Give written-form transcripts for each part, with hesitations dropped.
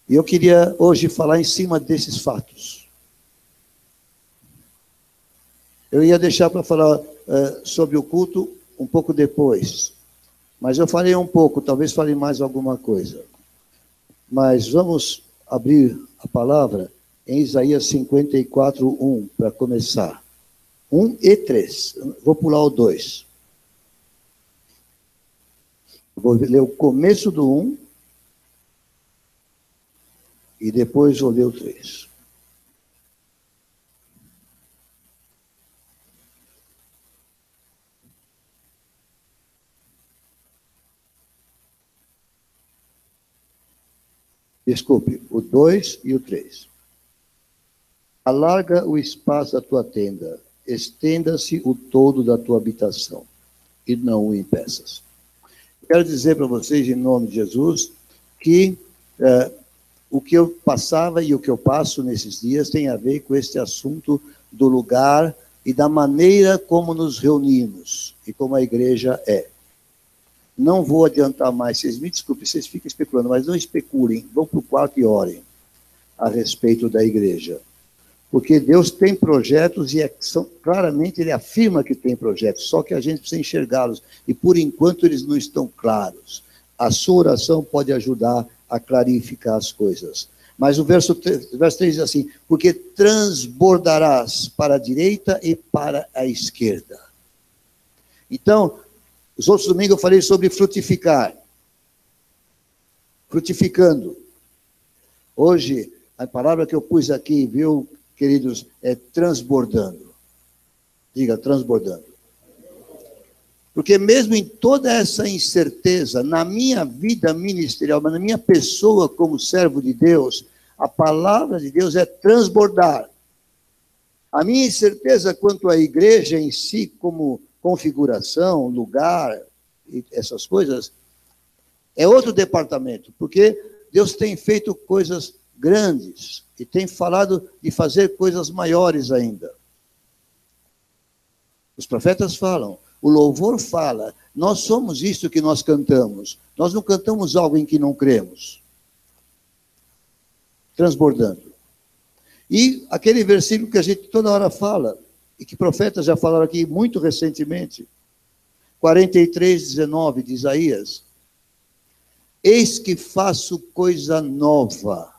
E eu queria hoje falar em cima desses fatos. Eu ia deixar para falar sobre o culto um pouco depois, mas eu falei um pouco, talvez fale mais alguma coisa. Mas vamos abrir a palavra em Isaías 54, 1, para começar. 1 e 3. Vou pular o 2. Vou ler o começo do 1 e depois vou ler o 3. Desculpe, o 2 e o 3. Alarga o espaço da tua tenda, estenda-se o todo da tua habitação, e não o impeças. Quero dizer para vocês, em nome de Jesus, que o que eu passava e o que eu passo nesses dias tem a ver com este assunto do lugar e da maneira como nos reunimos e como a igreja é. Não vou adiantar mais, vocês me desculpem, vocês ficam especulando, mas não especulem, vão para o quarto e orem a respeito da igreja. Porque Deus tem projetos e claramente Ele afirma que tem projetos, só que a gente precisa enxergá-los. E por enquanto eles não estão claros. A sua oração pode ajudar a clarificar as coisas. Mas o verso 3 diz assim, porque transbordarás para a direita e para a esquerda. Então, os outros domingos eu falei sobre frutificar. Frutificando. Hoje, a palavra que eu pus aqui, viu, queridos, é transbordando. Diga, transbordando. Porque mesmo em toda essa incerteza, na minha vida ministerial, mas na minha pessoa como servo de Deus, a palavra de Deus é transbordar. A minha incerteza quanto à igreja em si, como configuração, lugar, e essas coisas, é outro departamento, porque Deus tem feito coisas grandes e tem falado de fazer coisas maiores ainda. Os profetas falam, o louvor fala, nós somos isso que nós cantamos. Nós não cantamos algo em que não cremos. Transbordando. E aquele versículo que a gente toda hora fala, e que profetas já falaram aqui muito recentemente, 43:19 de Isaías, eis que faço coisa nova,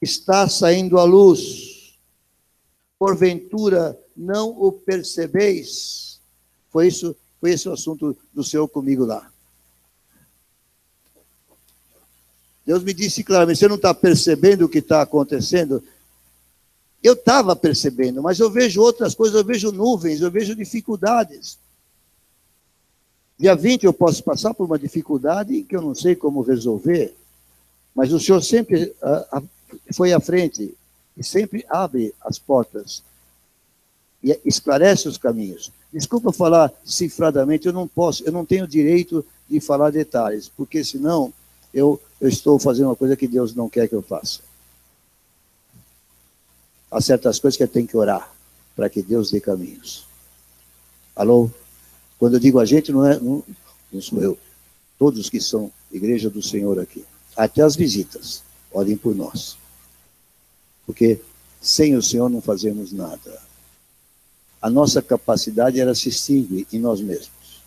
está saindo à luz, porventura não o percebeis? Foi esse o assunto do Senhor comigo lá. Deus me disse claramente, você não está percebendo o que está acontecendo? Eu estava percebendo, mas eu vejo outras coisas, eu vejo nuvens, eu vejo dificuldades. Dia 20 eu posso passar por uma dificuldade que eu não sei como resolver, mas o Senhor sempre foi à frente e sempre abre as portas e esclarece os caminhos. Desculpa falar cifradamente, eu não tenho direito de falar detalhes, porque senão eu estou fazendo uma coisa que Deus não quer que eu faça. Há certas coisas que eu tenho que orar para que Deus dê caminhos. Alô? Quando eu digo a gente, não sou eu. Todos que são igreja do Senhor aqui. Até as visitas. Orem por nós. Porque sem o Senhor não fazemos nada. A nossa capacidade, ela se extingue em nós mesmos.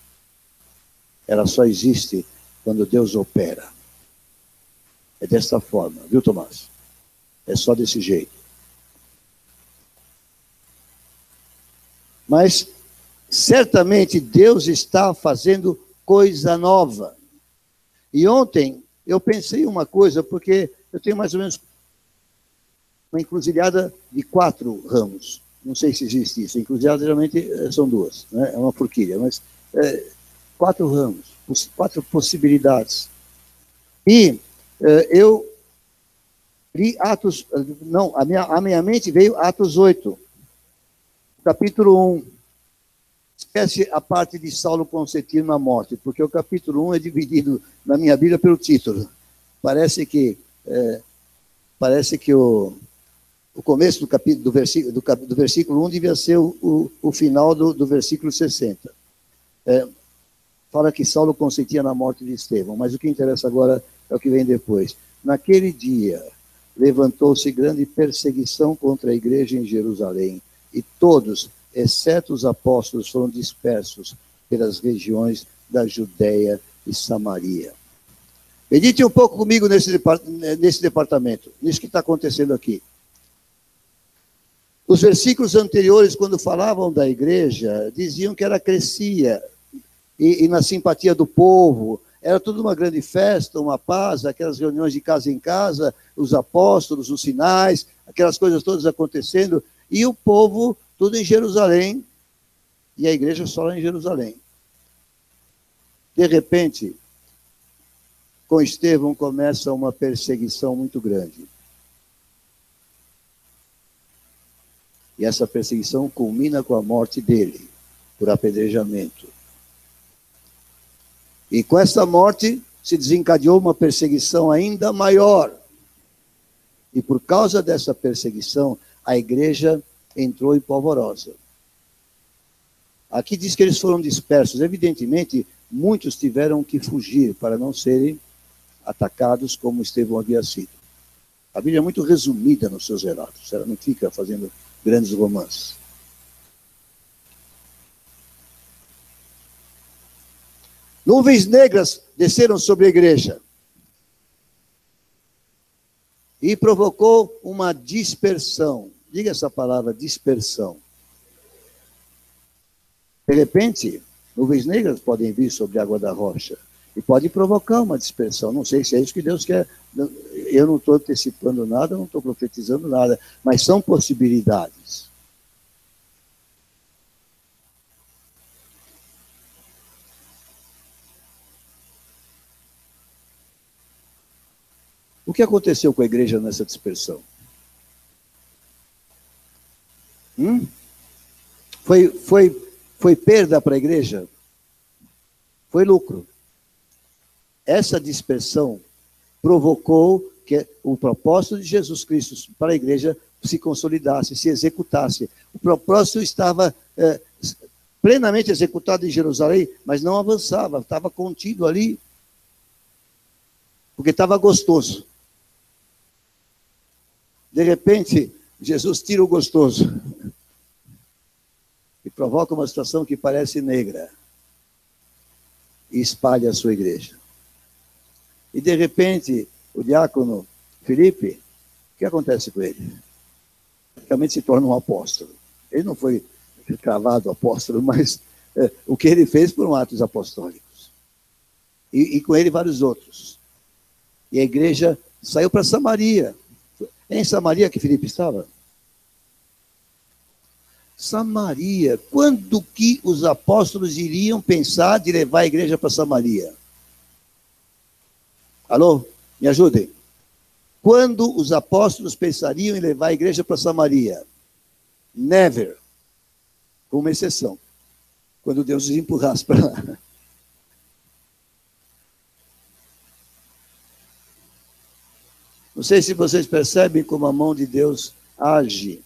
Ela só existe quando Deus opera. É desta forma, viu, Tomás? É só desse jeito. Mas, certamente, Deus está fazendo coisa nova. E ontem, eu pensei uma coisa, porque eu tenho mais ou menos uma encruzilhada de 4 ramos. Não sei se existe isso. Encruzilhada, geralmente, são 2. Né? É uma forquilha, mas 4 ramos, 4 possibilidades. E eu li Atos... Não, a minha mente veio Atos 8. Capítulo 1, esquece a parte de Saulo consentindo a morte, porque o capítulo 1 é dividido na minha Bíblia pelo título. Parece que o começo do versículo 1 devia ser o final do versículo 60. Fala que Saulo consentia na morte de Estevão, mas o que interessa agora é o que vem depois. Naquele dia, levantou-se grande perseguição contra a igreja em Jerusalém, e todos, exceto os apóstolos, foram dispersos pelas regiões da Judéia e Samaria. Medite um pouco comigo nesse departamento, nisso que está acontecendo aqui. Os versículos anteriores, quando falavam da igreja, diziam que ela crescia, e na simpatia do povo, era tudo uma grande festa, uma paz, aquelas reuniões de casa em casa, os apóstolos, os sinais, aquelas coisas todas acontecendo, e o povo tudo em Jerusalém, e a igreja só lá em Jerusalém. De repente, com Estevão começa uma perseguição muito grande. E essa perseguição culmina com a morte dele, por apedrejamento. E com essa morte se desencadeou uma perseguição ainda maior. E por causa dessa perseguição, a igreja entrou em polvorosa. Aqui diz que eles foram dispersos. Evidentemente, muitos tiveram que fugir para não serem atacados como Estevão havia sido. A Bíblia é muito resumida nos seus relatos. Ela não fica fazendo grandes romances. Nuvens negras desceram sobre a igreja e provocou uma dispersão. Diga essa palavra, dispersão. De repente, nuvens negras podem vir sobre a água da rocha e pode provocar uma dispersão. Não sei se é isso que Deus quer. Eu não estou antecipando nada, não estou profetizando nada, mas são possibilidades. O que aconteceu com a igreja nessa dispersão? Foi perda para a igreja? Foi lucro. Essa dispersão provocou que o propósito de Jesus Cristo para a igreja se consolidasse, se executasse. O propósito estava plenamente executado em Jerusalém, mas não avançava, estava contido ali, porque estava gostoso. De repente, Jesus tira o gostoso e provoca uma situação que parece negra e espalha a sua igreja. E de repente, o diácono Filipe, o que acontece com ele? Praticamente se torna um apóstolo. Ele não foi cravado apóstolo, mas o que ele fez foram atos apostólicos. E com ele vários outros. E a igreja saiu para Samaria. É em Samaria que Filipe estava? Samaria. Quando que os apóstolos iriam pensar de levar a igreja para Samaria? Alô? Me ajudem. Quando os apóstolos pensariam em levar a igreja para Samaria? Never. Com uma exceção. Quando Deus os empurrasse para lá. Não sei se vocês percebem como a mão de Deus age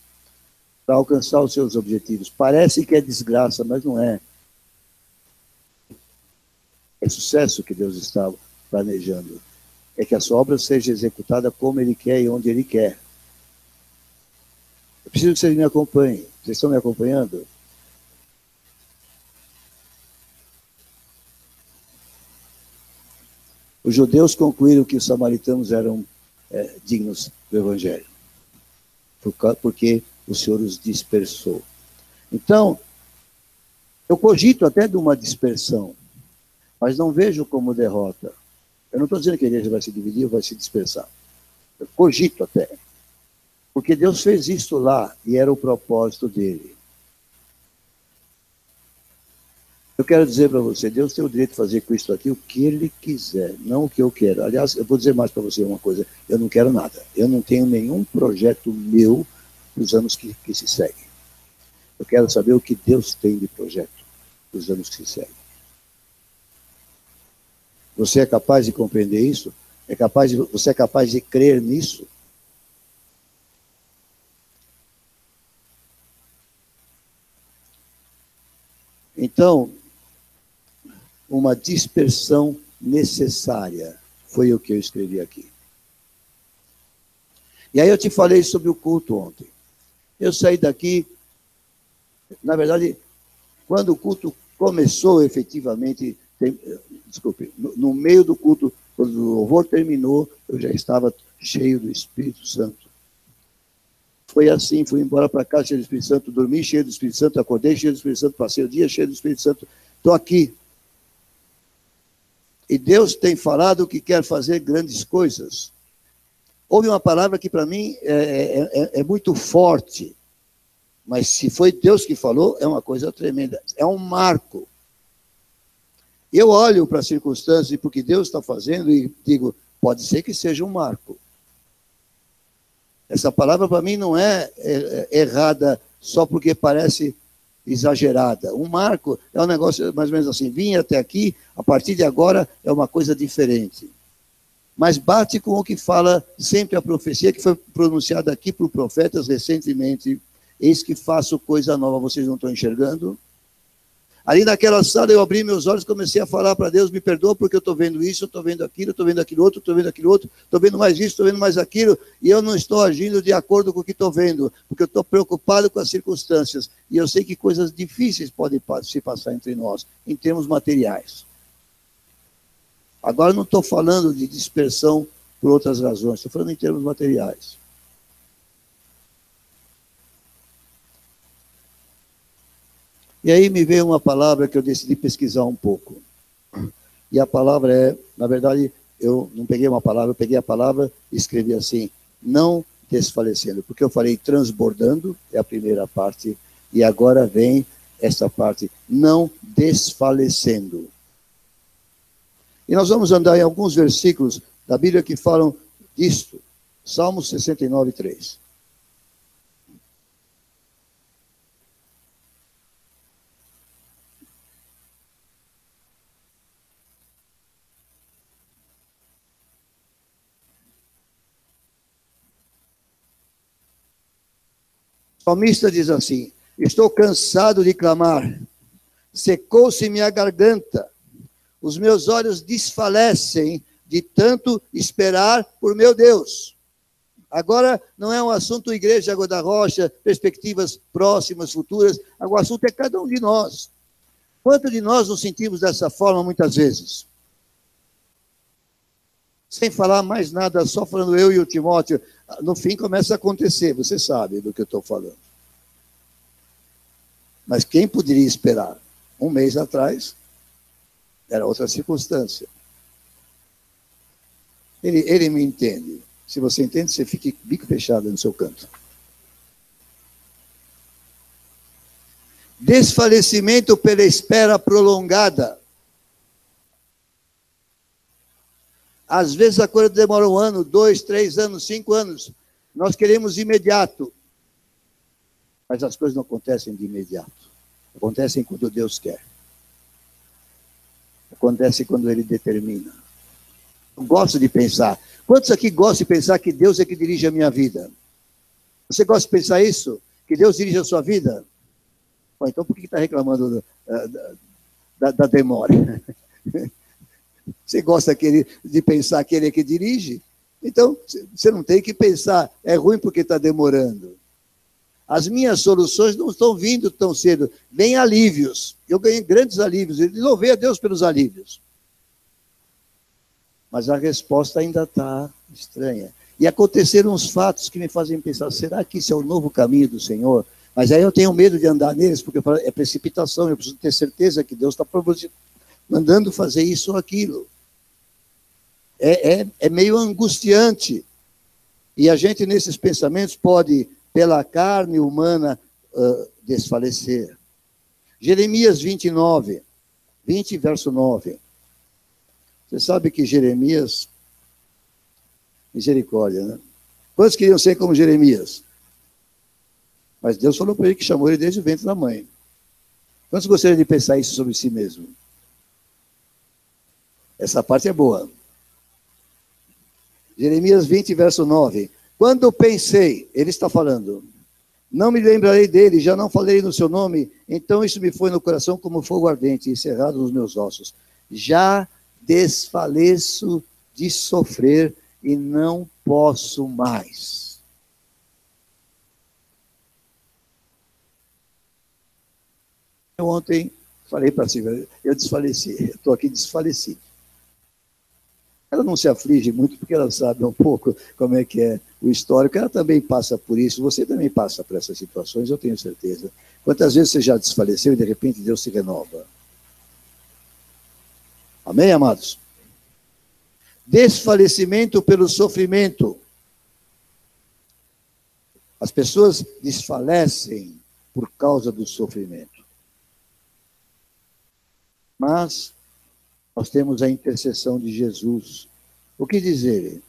para alcançar os seus objetivos. Parece que é desgraça, mas não é. É sucesso que Deus está planejando. É que a sua obra seja executada como Ele quer e onde Ele quer. Eu preciso que vocês me acompanhem. Vocês estão me acompanhando? Os judeus concluíram que os samaritanos eram dignos do Evangelho, porque o Senhor os dispersou. Então, eu cogito até de uma dispersão, mas não vejo como derrota. Eu não estou dizendo que a igreja vai se dividir ou vai se dispersar. Eu cogito até, porque Deus fez isso lá e era o propósito dele. Eu quero dizer para você, Deus tem o direito de fazer com isso aqui o que Ele quiser, não o que eu quero. Aliás, eu vou dizer mais para você uma coisa, eu não quero nada. Eu não tenho nenhum projeto meu nos anos que se seguem. Eu quero saber o que Deus tem de projeto nos anos que se seguem. Você é capaz de compreender isso? Você é capaz de crer nisso? Então, uma dispersão necessária. Foi o que eu escrevi aqui. E aí eu te falei sobre o culto ontem. Eu saí daqui, na verdade, quando o culto começou efetivamente, desculpe, no meio do culto, quando o louvor terminou, eu já estava cheio do Espírito Santo. Foi assim, fui embora para casa cheio do Espírito Santo, dormi cheio do Espírito Santo, acordei cheio do Espírito Santo, passei o dia cheio do Espírito Santo, estou aqui. E Deus tem falado que quer fazer grandes coisas. Houve uma palavra que para mim é muito forte, mas se foi Deus que falou, é uma coisa tremenda, é um marco. Eu olho para as circunstâncias e para o que Deus está fazendo e digo, pode ser que seja um marco. Essa palavra para mim não é errada só porque parece exagerada. Um marco é um negócio mais ou menos assim, vim até aqui, a partir de agora é uma coisa diferente. Mas bate com o que fala sempre a profecia que foi pronunciada aqui por profetas recentemente. Eis que faço coisa nova, vocês não estão enxergando? Ali naquela sala eu abri meus olhos e comecei a falar para Deus, me perdoa porque eu estou vendo isso, eu estou vendo aquilo, estou vendo aquilo outro, estou vendo aquilo outro, estou vendo mais isso, estou vendo mais aquilo, e eu não estou agindo de acordo com o que estou vendo, porque eu estou preocupado com as circunstâncias, e eu sei que coisas difíceis podem se passar entre nós, em termos materiais. Agora não estou falando de dispersão por outras razões, estou falando em termos materiais. E aí me veio uma palavra que eu decidi pesquisar um pouco. E a palavra é, na verdade, eu não peguei uma palavra, eu peguei a palavra e escrevi assim, não desfalecendo, porque eu falei transbordando, é a primeira parte, e agora vem essa parte, não desfalecendo. E nós vamos andar em alguns versículos da Bíblia que falam disto. Salmo 69, 3. O salmista diz assim, estou cansado de clamar, secou-se minha garganta, os meus olhos desfalecem de tanto esperar por meu Deus. Agora não é um assunto Igreja Água da Rocha, perspectivas próximas, futuras, agora o assunto é cada um de nós. Quanto de nós nos sentimos dessa forma muitas vezes? Sem falar mais nada, só falando eu e o Timóteo, no fim começa a acontecer, você sabe do que eu estou falando. Mas quem poderia esperar? Um mês atrás, era outra circunstância. Ele me entende. Se você entende, você fica bico fechado no seu canto. Desfalecimento pela espera prolongada. Às vezes a coisa demora 1 ano, 2, 3 anos, 5 anos. Nós queremos imediato. Mas as coisas não acontecem de imediato. Acontecem quando Deus quer. Acontece quando Ele determina. Eu gosto de pensar. Quantos aqui gostam de pensar que Deus é que dirige a minha vida? Você gosta de pensar isso? Que Deus dirige a sua vida? Bom, então por que está reclamando da demora? Você gosta de pensar que Ele é que dirige? Então, você não tem que pensar, é ruim porque está demorando. As minhas soluções não estão vindo tão cedo, vem alívios. Eu ganhei grandes alívios, eu louvei a Deus pelos alívios. Mas a resposta ainda está estranha. E aconteceram uns fatos que me fazem pensar, será que isso é o novo caminho do Senhor? Mas aí eu tenho medo de andar neles, porque é precipitação, eu preciso ter certeza que Deus está mandando fazer isso ou aquilo. É meio angustiante. E a gente, nesses pensamentos, pode, pela carne humana, desfalecer. Jeremias 29, 20, verso 9. Você sabe que Jeremias, misericórdia, né? Quantos queriam ser como Jeremias? Mas Deus falou para ele que chamou ele desde o ventre da mãe. Quantos gostariam de pensar isso sobre si mesmo? Essa parte é boa. Jeremias 20, verso 9. Quando pensei, ele está falando, não me lembrarei dele, já não falarei no seu nome, então isso me foi no coração como fogo ardente, encerrado nos meus ossos. Já desfaleço de sofrer e não posso mais. Eu ontem falei para a Silvia, eu desfaleci, eu estou aqui desfalecido. Ela não se aflige muito, porque ela sabe um pouco como é que é o histórico. Ela também passa por isso, você também passa por essas situações, eu tenho certeza. Quantas vezes você já desfaleceu e, de repente, Deus se renova? Amém, amados? Desfalecimento pelo sofrimento. As pessoas desfalecem por causa do sofrimento. Mas nós temos a intercessão de Jesus. O que dizer?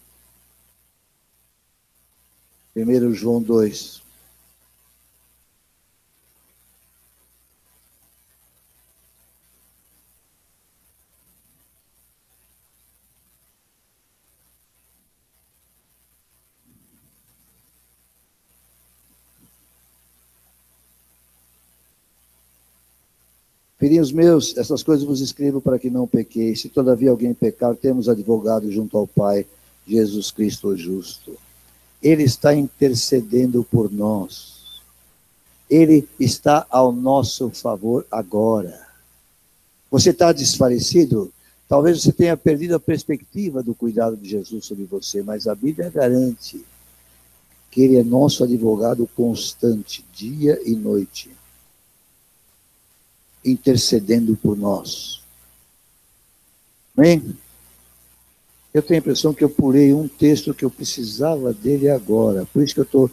1 João 2. Filhinhos meus, essas coisas vos escrevo para que não pequeis. Se todavia alguém pecar, temos advogado junto ao Pai, Jesus Cristo o justo. Ele está intercedendo por nós. Ele está ao nosso favor agora. Você está desfalecido? Talvez você tenha perdido a perspectiva do cuidado de Jesus sobre você, mas a Bíblia garante que Ele é nosso advogado constante, dia e noite, intercedendo por nós. Amém? Eu tenho a impressão que eu pulei um texto que eu precisava dele agora. Por isso que eu estou...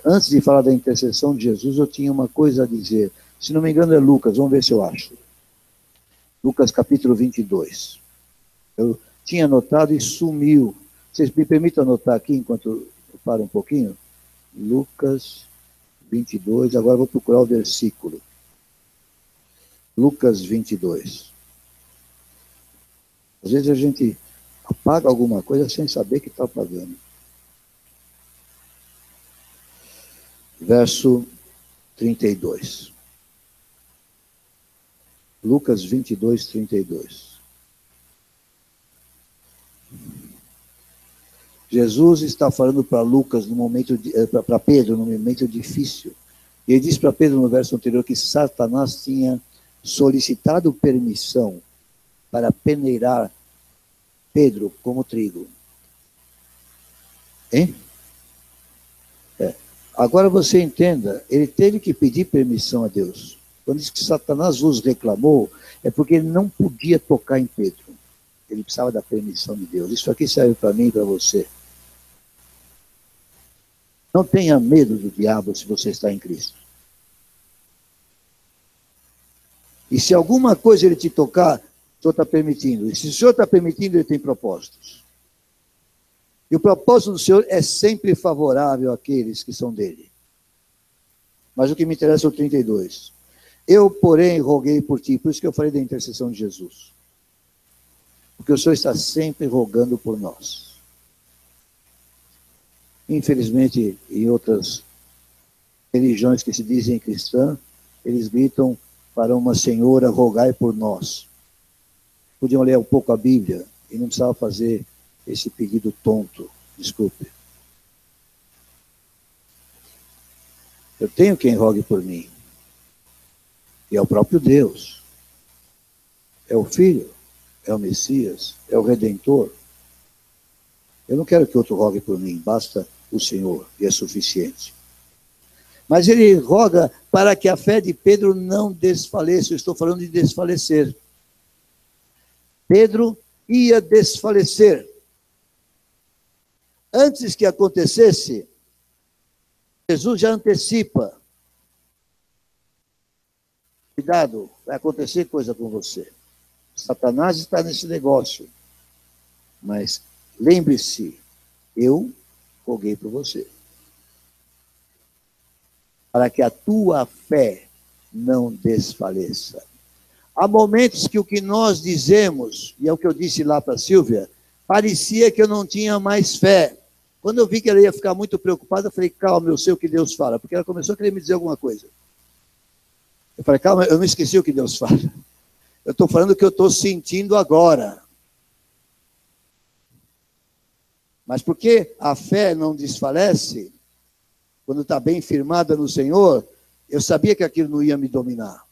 Antes de falar da intercessão de Jesus, eu tinha uma coisa a dizer. Se não me engano é Lucas, vamos ver se eu acho. Lucas capítulo 22. Eu tinha anotado e sumiu. Vocês me permitem anotar aqui enquanto eu paro um pouquinho? Lucas 22, agora eu vou procurar o versículo. Lucas 22. Às vezes a gente apaga alguma coisa sem saber que está apagando. Verso 32. Lucas 22, 32. Jesus está falando para Lucas no momento para Pedro no momento difícil. E ele diz para Pedro no verso anterior que Satanás tinha solicitado permissão para peneirar Pedro como trigo. Hein? Agora você entenda, ele teve que pedir permissão a Deus. Quando diz que Satanás os reclamou, é porque ele não podia tocar em Pedro. Ele precisava da permissão de Deus. Isso aqui serve para mim e para você. Não tenha medo do diabo se você está em Cristo. E se alguma coisa ele te tocar, o Senhor está permitindo. E se o Senhor está permitindo, ele tem propósitos. E o propósito do Senhor é sempre favorável àqueles que são dele. Mas o que me interessa é o 32. Eu, porém, roguei por ti. Por isso que eu falei da intercessão de Jesus. Porque o Senhor está sempre rogando por nós. Infelizmente, em outras religiões que se dizem cristãs, eles gritam para uma senhora, rogai por nós. Podiam ler um pouco a Bíblia e não precisava fazer esse pedido tonto. Desculpe. Eu tenho quem rogue por mim. E é o próprio Deus. É o Filho. É o Messias. É o Redentor. Eu não quero que outro rogue por mim. Basta o Senhor. E é suficiente. Mas ele roga para que a fé de Pedro não desfaleça. Eu estou falando de desfalecer. Pedro ia desfalecer. Antes que acontecesse, Jesus já antecipa. Cuidado, vai acontecer coisa com você. Satanás está nesse negócio. Mas lembre-se, eu roguei por você. Para que a tua fé não desfaleça. Há momentos que o que nós dizemos, e é o que eu disse lá para a Silvia, parecia que eu não tinha mais fé. Quando eu vi que ela ia ficar muito preocupada, eu falei, calma, eu sei o que Deus fala. Porque ela começou a querer me dizer alguma coisa. Eu falei, calma, eu não esqueci o que Deus fala. Eu estou falando o que eu estou sentindo agora. Mas porque a fé não desfalece, quando está bem firmada no Senhor, eu sabia que aquilo não ia me dominar.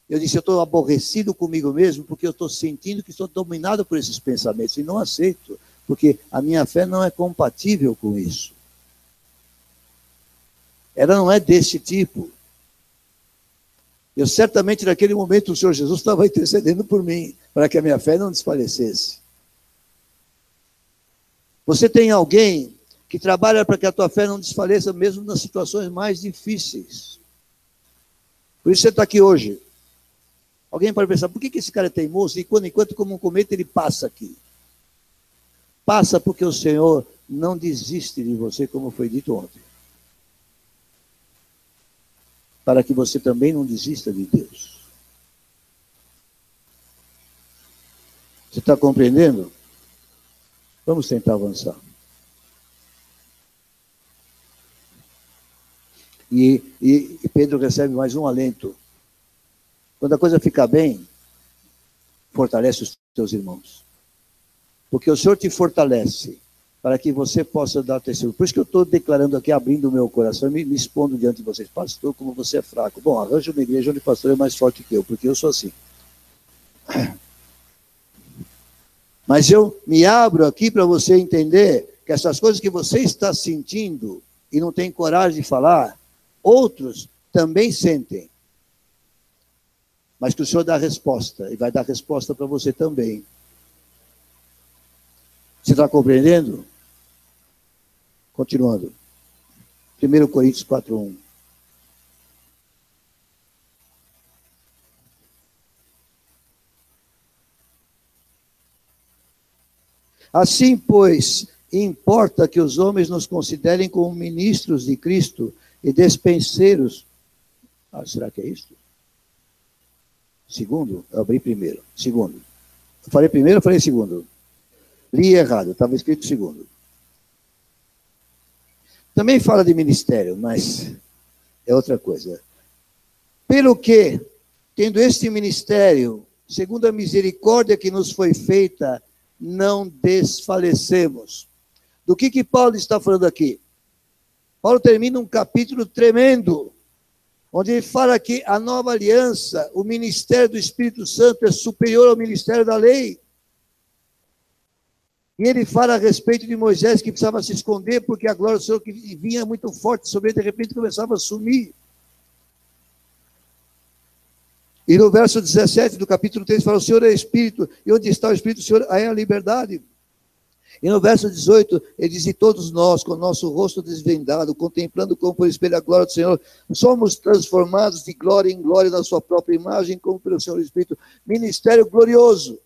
Eu disse, eu estou aborrecido comigo mesmo, porque eu estou sentindo que estou dominado por esses pensamentos, e não aceito, porque a minha fé não é compatível com isso. Ela não é desse tipo. Eu certamente, naquele momento, o Senhor Jesus estava intercedendo por mim, para que a minha fé não desfalecesse. Você tem alguém que trabalha para que a tua fé não desfaleça, mesmo nas situações mais difíceis. Por isso você está aqui hoje. Alguém pode pensar, por que esse cara é teimoso? E quando enquanto como um cometa ele passa aqui? Passa porque o Senhor não desiste de você, como foi dito ontem. Para que você também não desista de Deus. Você está compreendendo? Vamos tentar avançar. E Pedro recebe mais um alento. Quando a coisa ficar bem, fortalece os teus irmãos. Porque o Senhor te fortalece para que você possa dar testemunho. Por isso que eu estou declarando aqui, abrindo o meu coração, me expondo diante de vocês. Pastor, como você é fraco. Bom, arranja uma igreja onde o pastor é mais forte que eu, porque eu sou assim. Mas eu me abro aqui para você entender que essas coisas que você está sentindo e não tem coragem de falar, outros também sentem. Mas que o Senhor dá a resposta, e vai dar resposta para você também. Você está compreendendo? Continuando. 1 Coríntios 4:1. Assim, pois, importa que os homens nos considerem como ministros de Cristo e despenseiros. Será que é isso? Segundo? Eu abri primeiro. Segundo. Eu falei primeiro ou falei segundo? Li errado, estava escrito segundo. Também fala de ministério, mas é outra coisa. Pelo que, tendo este ministério, segundo a misericórdia que nos foi feita, não desfalecemos. Do que Paulo está falando aqui? Paulo termina um capítulo tremendo, onde ele fala que a nova aliança, o ministério do Espírito Santo é superior ao ministério da lei. E ele fala a respeito de Moisés que precisava se esconder porque a glória do Senhor que vinha muito forte sobre ele, de repente começava a sumir. E no verso 17 do capítulo 3 fala, o Senhor é Espírito, e onde está o Espírito, o Senhor é a liberdade. E no verso 18, ele diz, e todos nós, com o nosso rosto desvendado, contemplando como por espelho a glória do Senhor, somos transformados de glória em glória na sua própria imagem, como pelo Senhor Espírito, ministério glorioso.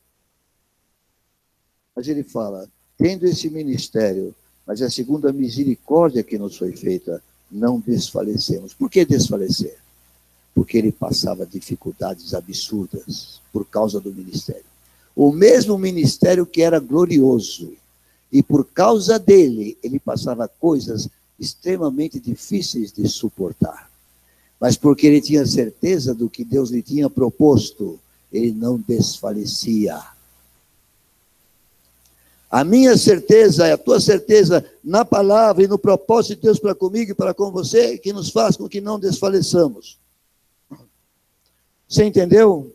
Mas ele fala, tendo esse ministério, mas é segundo a misericórdia que nos foi feita, não desfalecemos. Por que desfalecer? Porque ele passava dificuldades absurdas por causa do ministério. O mesmo ministério que era glorioso. E por causa dele, ele passava coisas extremamente difíceis de suportar. Mas porque ele tinha certeza do que Deus lhe tinha proposto, ele não desfalecia. A minha certeza é a tua certeza na palavra e no propósito de Deus para comigo e para com você, que nos faz com que não desfaleçamos. Você entendeu?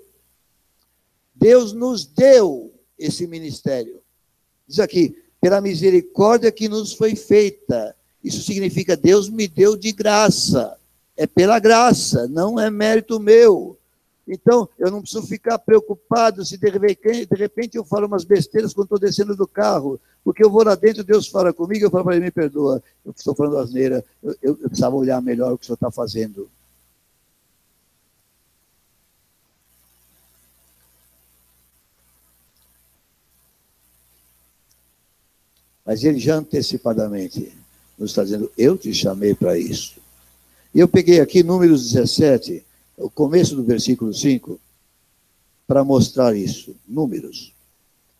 Deus nos deu esse ministério. Diz aqui, pela misericórdia que nos foi feita. Isso significa, Deus me deu de graça. É pela graça, não é mérito meu. Então, eu não preciso ficar preocupado se de repente eu falo umas besteiras quando estou descendo do carro, porque eu vou lá dentro, Deus fala comigo, eu falo para ele, me perdoa, eu estou falando asneira, eu precisava olhar melhor o que o senhor está fazendo. Mas ele já antecipadamente nos está dizendo, eu te chamei para isso. E eu peguei aqui Números 17, o começo do versículo 5, para mostrar isso. Números.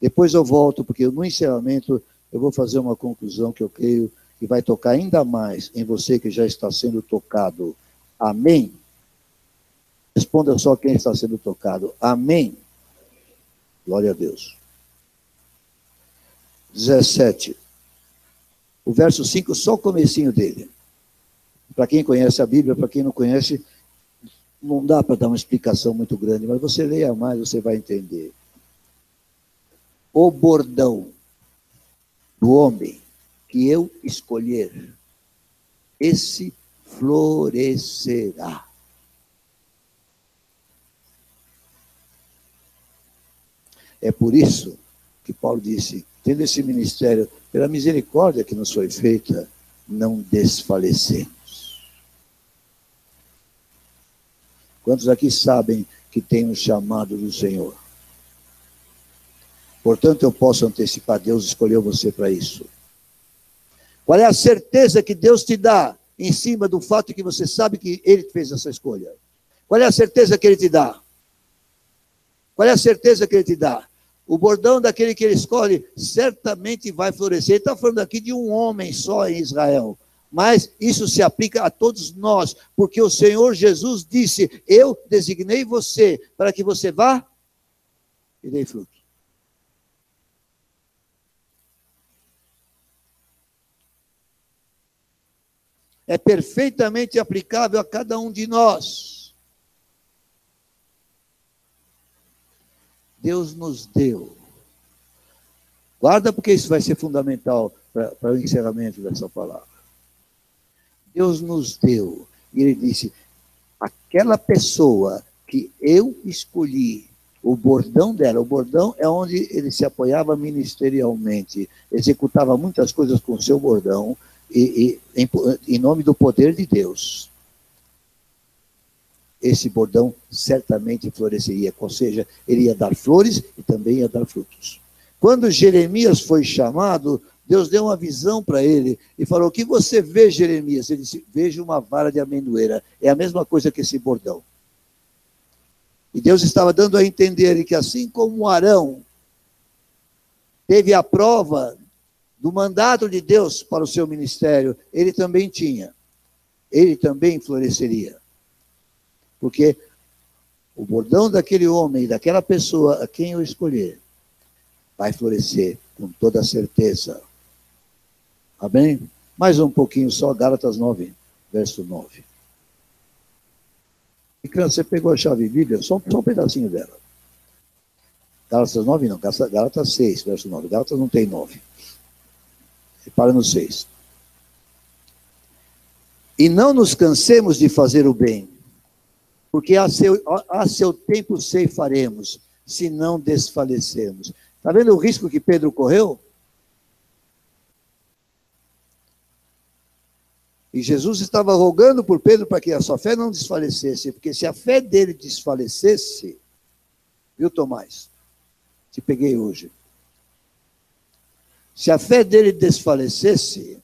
Depois eu volto, porque no encerramento eu vou fazer uma conclusão que eu creio que vai tocar ainda mais em você que já está sendo tocado. Amém? Responda só quem está sendo tocado. Amém? Glória a Deus. 17. O verso 5, só o comecinho dele. Para quem conhece a Bíblia, para quem não conhece, Não dá para dar uma explicação muito grande, mas você leia mais, você vai entender. O bordão do homem que eu escolher, esse florescerá. É por isso que Paulo disse, tendo esse ministério, pela misericórdia que nos foi feita, não desfalecemos. Quantos aqui sabem que tem um chamado do Senhor? Portanto, eu posso antecipar, Deus escolheu você para isso. Qual é a certeza que Deus te dá em cima do fato que você sabe que Ele fez essa escolha? Qual é a certeza que Ele te dá? Qual é a certeza que Ele te dá? O bordão daquele que Ele escolhe certamente vai florescer. Ele está falando aqui de um homem só em Israel. Mas isso se aplica a todos nós, porque o Senhor Jesus disse, eu designei você para que você vá e dê fruto. É perfeitamente aplicável a cada um de nós. Deus nos deu. Guarda, porque isso vai ser fundamental para o encerramento dessa palavra. Deus nos deu. E Ele disse, aquela pessoa que eu escolhi, o bordão dela, o bordão é onde ele se apoiava ministerialmente, executava muitas coisas com o seu bordão, em nome do poder de Deus. Esse bordão certamente floresceria, ou seja, ele ia dar flores e também ia dar frutos. Quando Jeremias foi chamado, Deus deu uma visão para ele e falou, o que você vê, Jeremias? Ele disse, vejo uma vara de amendoeira. É a mesma coisa que esse bordão. E Deus estava dando a entender que assim como Arão teve a prova do mandato de Deus para o seu ministério, ele também tinha. Ele também floresceria. Porque o bordão daquele homem, daquela pessoa a quem eu escolher, vai florescer com toda certeza. Amém? Mais um pouquinho só, Gálatas 9, verso 9. E você pegou a chave bíblia, só um pedacinho dela. Gálatas 9 não, Gálatas 6, verso 9. Gálatas não tem 9. Para no 6. E não nos cansemos de fazer o bem, porque a seu tempo ceifaremos, se não desfalecermos. Está vendo o risco que Pedro correu? E Jesus estava rogando por Pedro para que a sua fé não desfalecesse, porque se a fé dele desfalecesse, viu, Tomás? Te peguei hoje. Se a fé dele desfalecesse,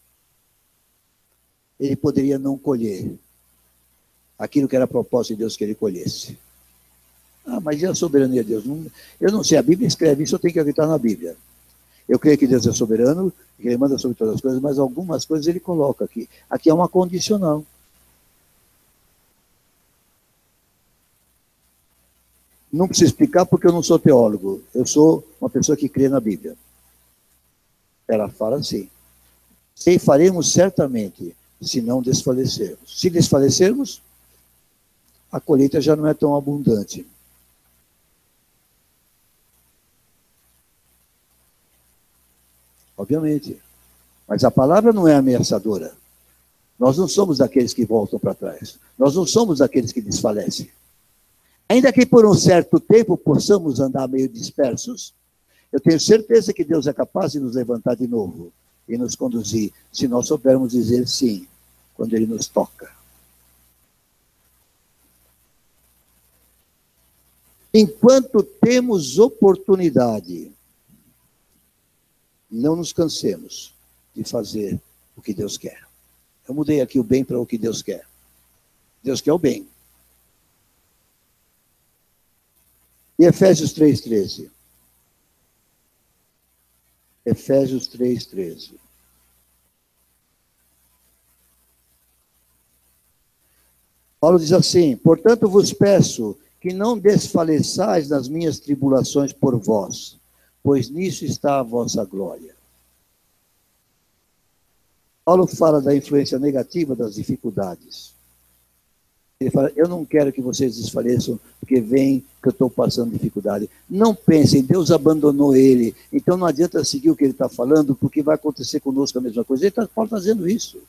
ele poderia não colher aquilo que era propósito de Deus que ele colhesse. Ah, mas e a soberania de Deus? Eu não sei, a Bíblia escreve isso, eu tenho que acreditar na Bíblia. Eu creio que Deus é soberano, que Ele manda sobre todas as coisas, mas algumas coisas Ele coloca aqui. Aqui é uma condicional. Não preciso explicar porque eu não sou teólogo. Eu sou uma pessoa que crê na Bíblia. Ela fala assim, ceifaremos certamente, se não desfalecermos. Se desfalecermos, a colheita já não é tão abundante. Obviamente. Mas a palavra não é ameaçadora. Nós não somos daqueles que voltam para trás. Nós não somos daqueles que desfalecem. Ainda que por um certo tempo possamos andar meio dispersos, eu tenho certeza que Deus é capaz de nos levantar de novo e nos conduzir, se nós soubermos dizer sim, quando Ele nos toca. Enquanto temos oportunidade, não nos cansemos de fazer o que Deus quer. Eu mudei aqui o bem para o que Deus quer. Deus quer o bem. E Efésios 3,13. Efésios 3,13. Paulo diz assim, portanto vos peço que não desfaleçais nas minhas tribulações por vós, pois nisso está a vossa glória. Paulo fala da influência negativa das dificuldades. Ele fala, eu não quero que vocês desfaleçam, porque vem que eu estou passando dificuldade. Não pensem, Deus abandonou ele, então não adianta seguir o que ele está falando, porque vai acontecer conosco a mesma coisa. Ele está fazendo isso.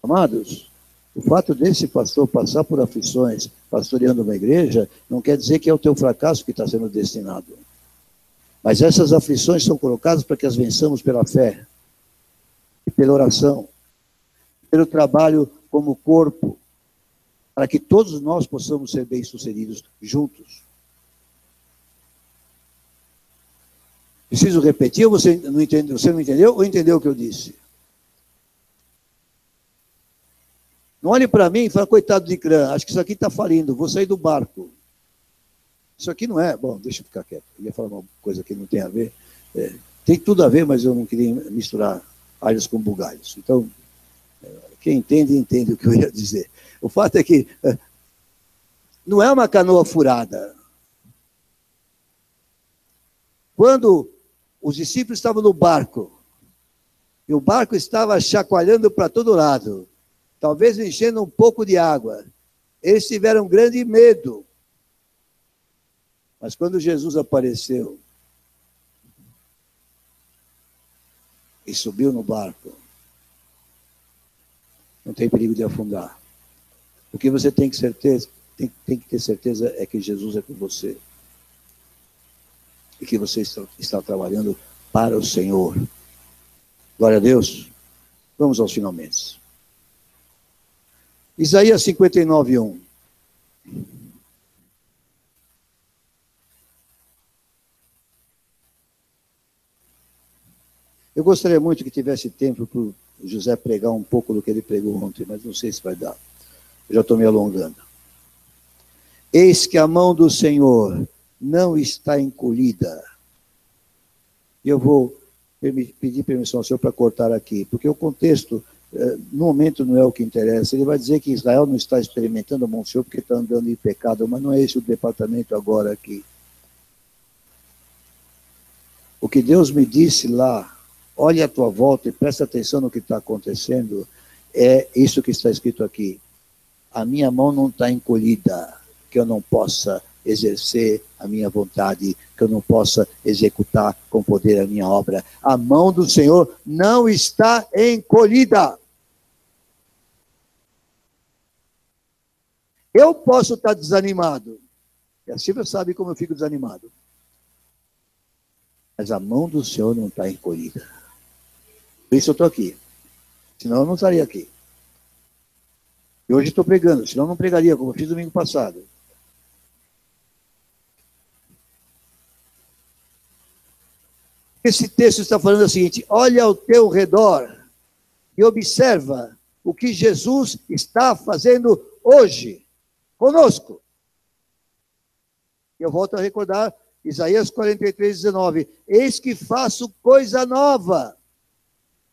Amados, o fato desse pastor passar por aflições, pastoreando uma igreja, não quer dizer que é o teu fracasso que está sendo destinado. Mas essas aflições são colocadas para que as vençamos pela fé, e pela oração, pelo trabalho como corpo, para que todos nós possamos ser bem-sucedidos juntos. Preciso repetir ou você não entendeu? Você não entendeu ou entendeu o que eu disse? Não olhe para mim e fale, coitado de Crã, acho que isso aqui está falindo, vou sair do barco. Isso aqui não é... Bom, deixa eu ficar quieto. Eu ia falar uma coisa que não tem a ver. Tem tudo a ver, mas eu não queria misturar alhos com bugalhos. Então, quem entende, entende o que eu ia dizer. O fato é que não é uma canoa furada. Quando os discípulos estavam no barco, e o barco estava chacoalhando para todo lado, talvez enchendo um pouco de água, eles tiveram grande medo. Mas quando Jesus apareceu e subiu no barco, não tem perigo de afundar. O que você tem que ter certeza é que Jesus é com você. E que você está trabalhando para o Senhor. Glória a Deus. Vamos aos finalmente. Isaías 59:1. Eu gostaria muito que tivesse tempo para o José pregar um pouco do que ele pregou ontem, mas não sei se vai dar. Eu já estou me alongando. Eis que a mão do Senhor não está encolhida. Eu vou pedir permissão ao Senhor para cortar aqui, porque o contexto, no momento, não é o que interessa. Ele vai dizer que Israel não está experimentando a mão do Senhor porque está andando em pecado, mas não é esse o departamento agora aqui. O que Deus me disse lá, olhe à tua volta e presta atenção no que está acontecendo, é isso que está escrito aqui. A minha mão não está encolhida, que eu não possa exercer a minha vontade, que eu não possa executar com poder a minha obra. A mão do Senhor não está encolhida. Eu posso estar desanimado. E a Silvia sabe como eu fico desanimado. Mas a mão do Senhor não está encolhida. Por isso eu estou aqui. Senão eu não estaria aqui. E hoje estou pregando, senão eu não pregaria, como eu fiz domingo passado. Esse texto está falando o seguinte: olha ao teu redor e observa o que Jesus está fazendo hoje, conosco. Eu volto a recordar Isaías 43:19. Eis que faço coisa nova.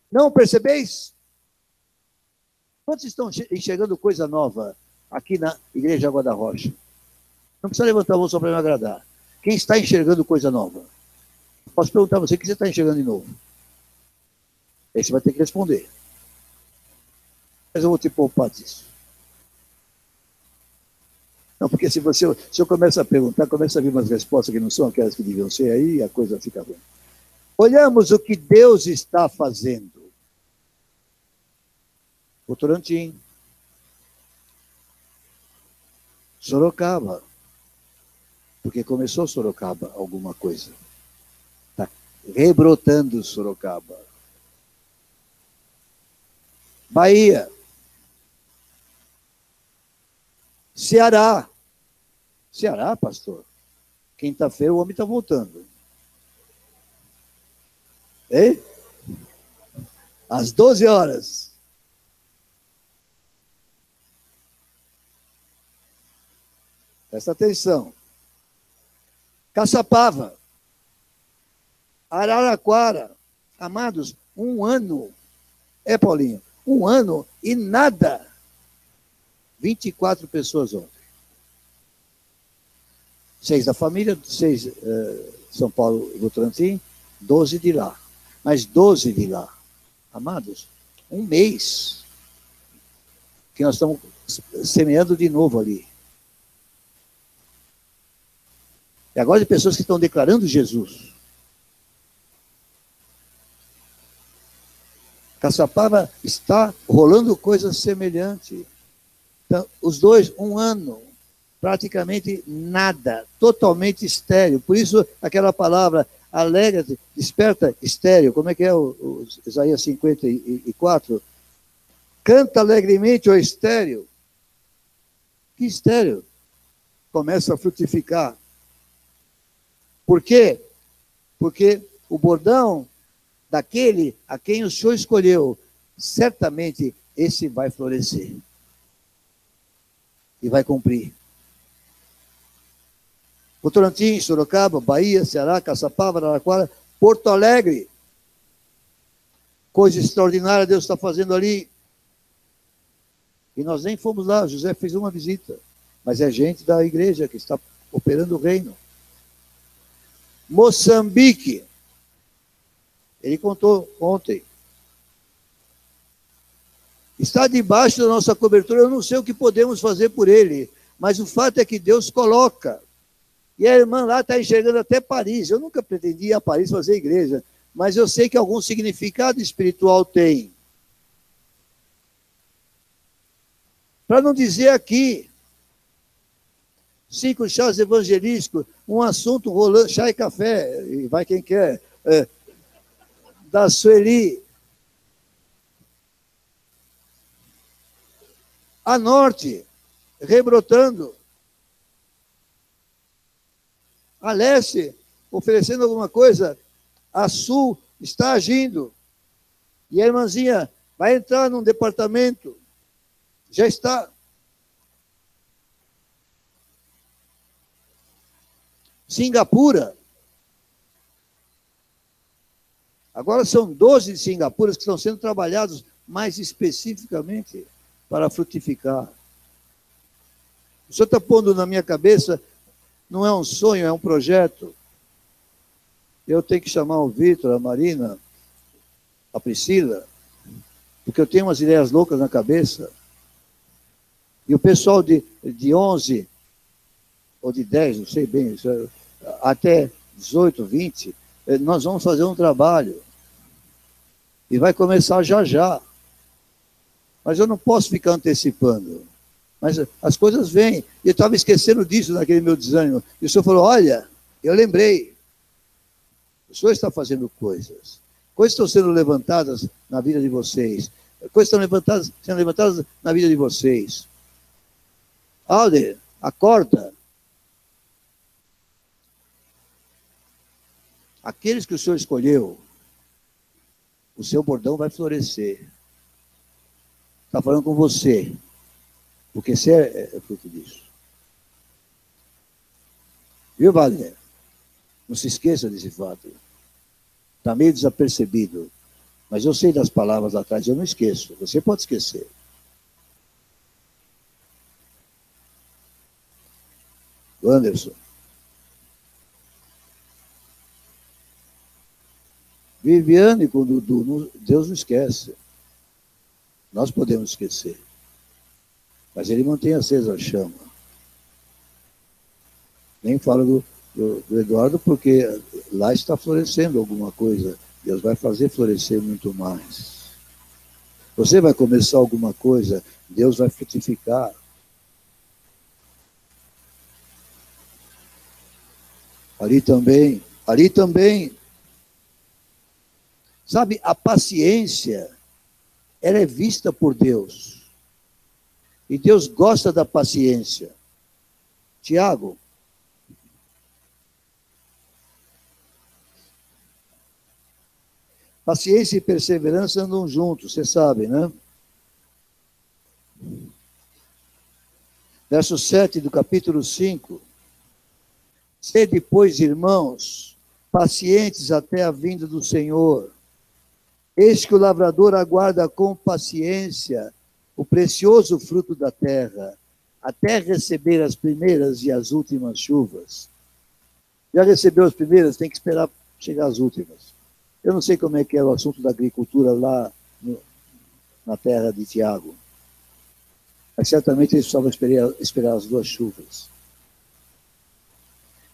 Não percebeis? Quantos estão enxergando coisa nova aqui na Igreja Água da Rocha? Não precisa levantar a mão só para me agradar. Quem está enxergando coisa nova? Posso perguntar a você o que você está enxergando de novo? Aí você vai ter que responder. Mas eu vou te poupar disso. Não, porque se eu começo a perguntar, começa a vir umas respostas que não são aquelas que deviam ser, aí a coisa fica ruim. Olhamos o que Deus está fazendo. Votorantim, Sorocaba, porque começou Sorocaba alguma coisa. Está rebrotando Sorocaba. Bahia, Ceará, pastor. Quinta-feira o homem está voltando. Hein? Às 12 horas. Presta atenção. Caçapava, Araraquara, amados, um ano. Paulinho, um ano e nada. 24 pessoas ontem. 6 da família, 6 São Paulo e Votorantim, 12 de lá. Mas 12 de lá. Amados, um mês. que nós estamos semeando de novo ali. E agora de pessoas que estão declarando Jesus. Caçapava está rolando coisas semelhantes. Então, os dois, 1 ano, praticamente nada, totalmente estéril. Por isso, aquela palavra, alegra-te, desperta, estéril. Como é que é o Isaías 54? Canta alegremente, ó estéril. Que estéril? Começa a frutificar. Por quê? Porque o bordão daquele a quem o Senhor escolheu, certamente esse vai florescer. E vai cumprir. Votorantim, Sorocaba, Bahia, Ceará, Caçapava, Araraquara, Porto Alegre. Coisa extraordinária Deus está fazendo ali. E nós nem fomos lá, José fez uma visita. Mas é gente da igreja que está operando o reino. Moçambique. Ele contou ontem. Está debaixo da nossa cobertura, eu não sei o que podemos fazer por ele, mas o fato é que Deus coloca. E a irmã lá está enxergando até Paris. Eu nunca pretendi ir a Paris fazer igreja, mas eu sei que algum significado espiritual tem. Para não dizer aqui, 5 chás evangelísticos, um assunto rolando, chá e café, e vai quem quer, da Sueli. A norte, rebrotando. A leste, oferecendo alguma coisa. A sul, está agindo. E a irmãzinha vai entrar num departamento. Já está. Singapura. Agora são 12 de Singapuras que estão sendo trabalhados mais especificamente para frutificar. O Senhor está pondo na minha cabeça, não é um sonho, é um projeto. Eu tenho que chamar o Vitor, a Marina, a Priscila, porque eu tenho umas ideias loucas na cabeça. E o pessoal de 11, ou de 10, não sei bem, até 18, 20, nós vamos fazer um trabalho. E vai começar já já. Mas eu não posso ficar antecipando. Mas as coisas vêm. E eu estava esquecendo disso naquele meu desânimo. E o Senhor falou, olha, eu lembrei. O Senhor está fazendo coisas. Coisas estão sendo levantadas na vida de vocês. Coisas estão sendo levantadas na vida de vocês. Alder, acorda. Aqueles que o Senhor escolheu, o seu bordão vai florescer. Está falando com você. Porque você é fruto disso. Viu, Wagner? Não se esqueça desse fato. Está meio desapercebido. Mas eu sei das palavras atrás, eu não esqueço. Você pode esquecer. Anderson. Viviane com o Dudu, Deus não esquece. Nós podemos esquecer. Mas ele mantém acesa a chama. Nem falo do Eduardo, porque lá está florescendo alguma coisa. Deus vai fazer florescer muito mais. Você vai começar alguma coisa, Deus vai frutificar. Ali também. Sabe, a paciência, ela é vista por Deus. E Deus gosta da paciência. Tiago. Paciência e perseverança andam juntos, você sabe, né? Verso 7 do capítulo 5. Sede, pois, irmãos, pacientes até a vinda do Senhor. Eis que o lavrador aguarda com paciência o precioso fruto da terra, até receber as primeiras e as últimas chuvas. Já recebeu as primeiras, tem que esperar chegar as últimas. Eu não sei como é que é o assunto da agricultura lá na terra de Tiago. Mas certamente eles precisavam esperar as duas chuvas.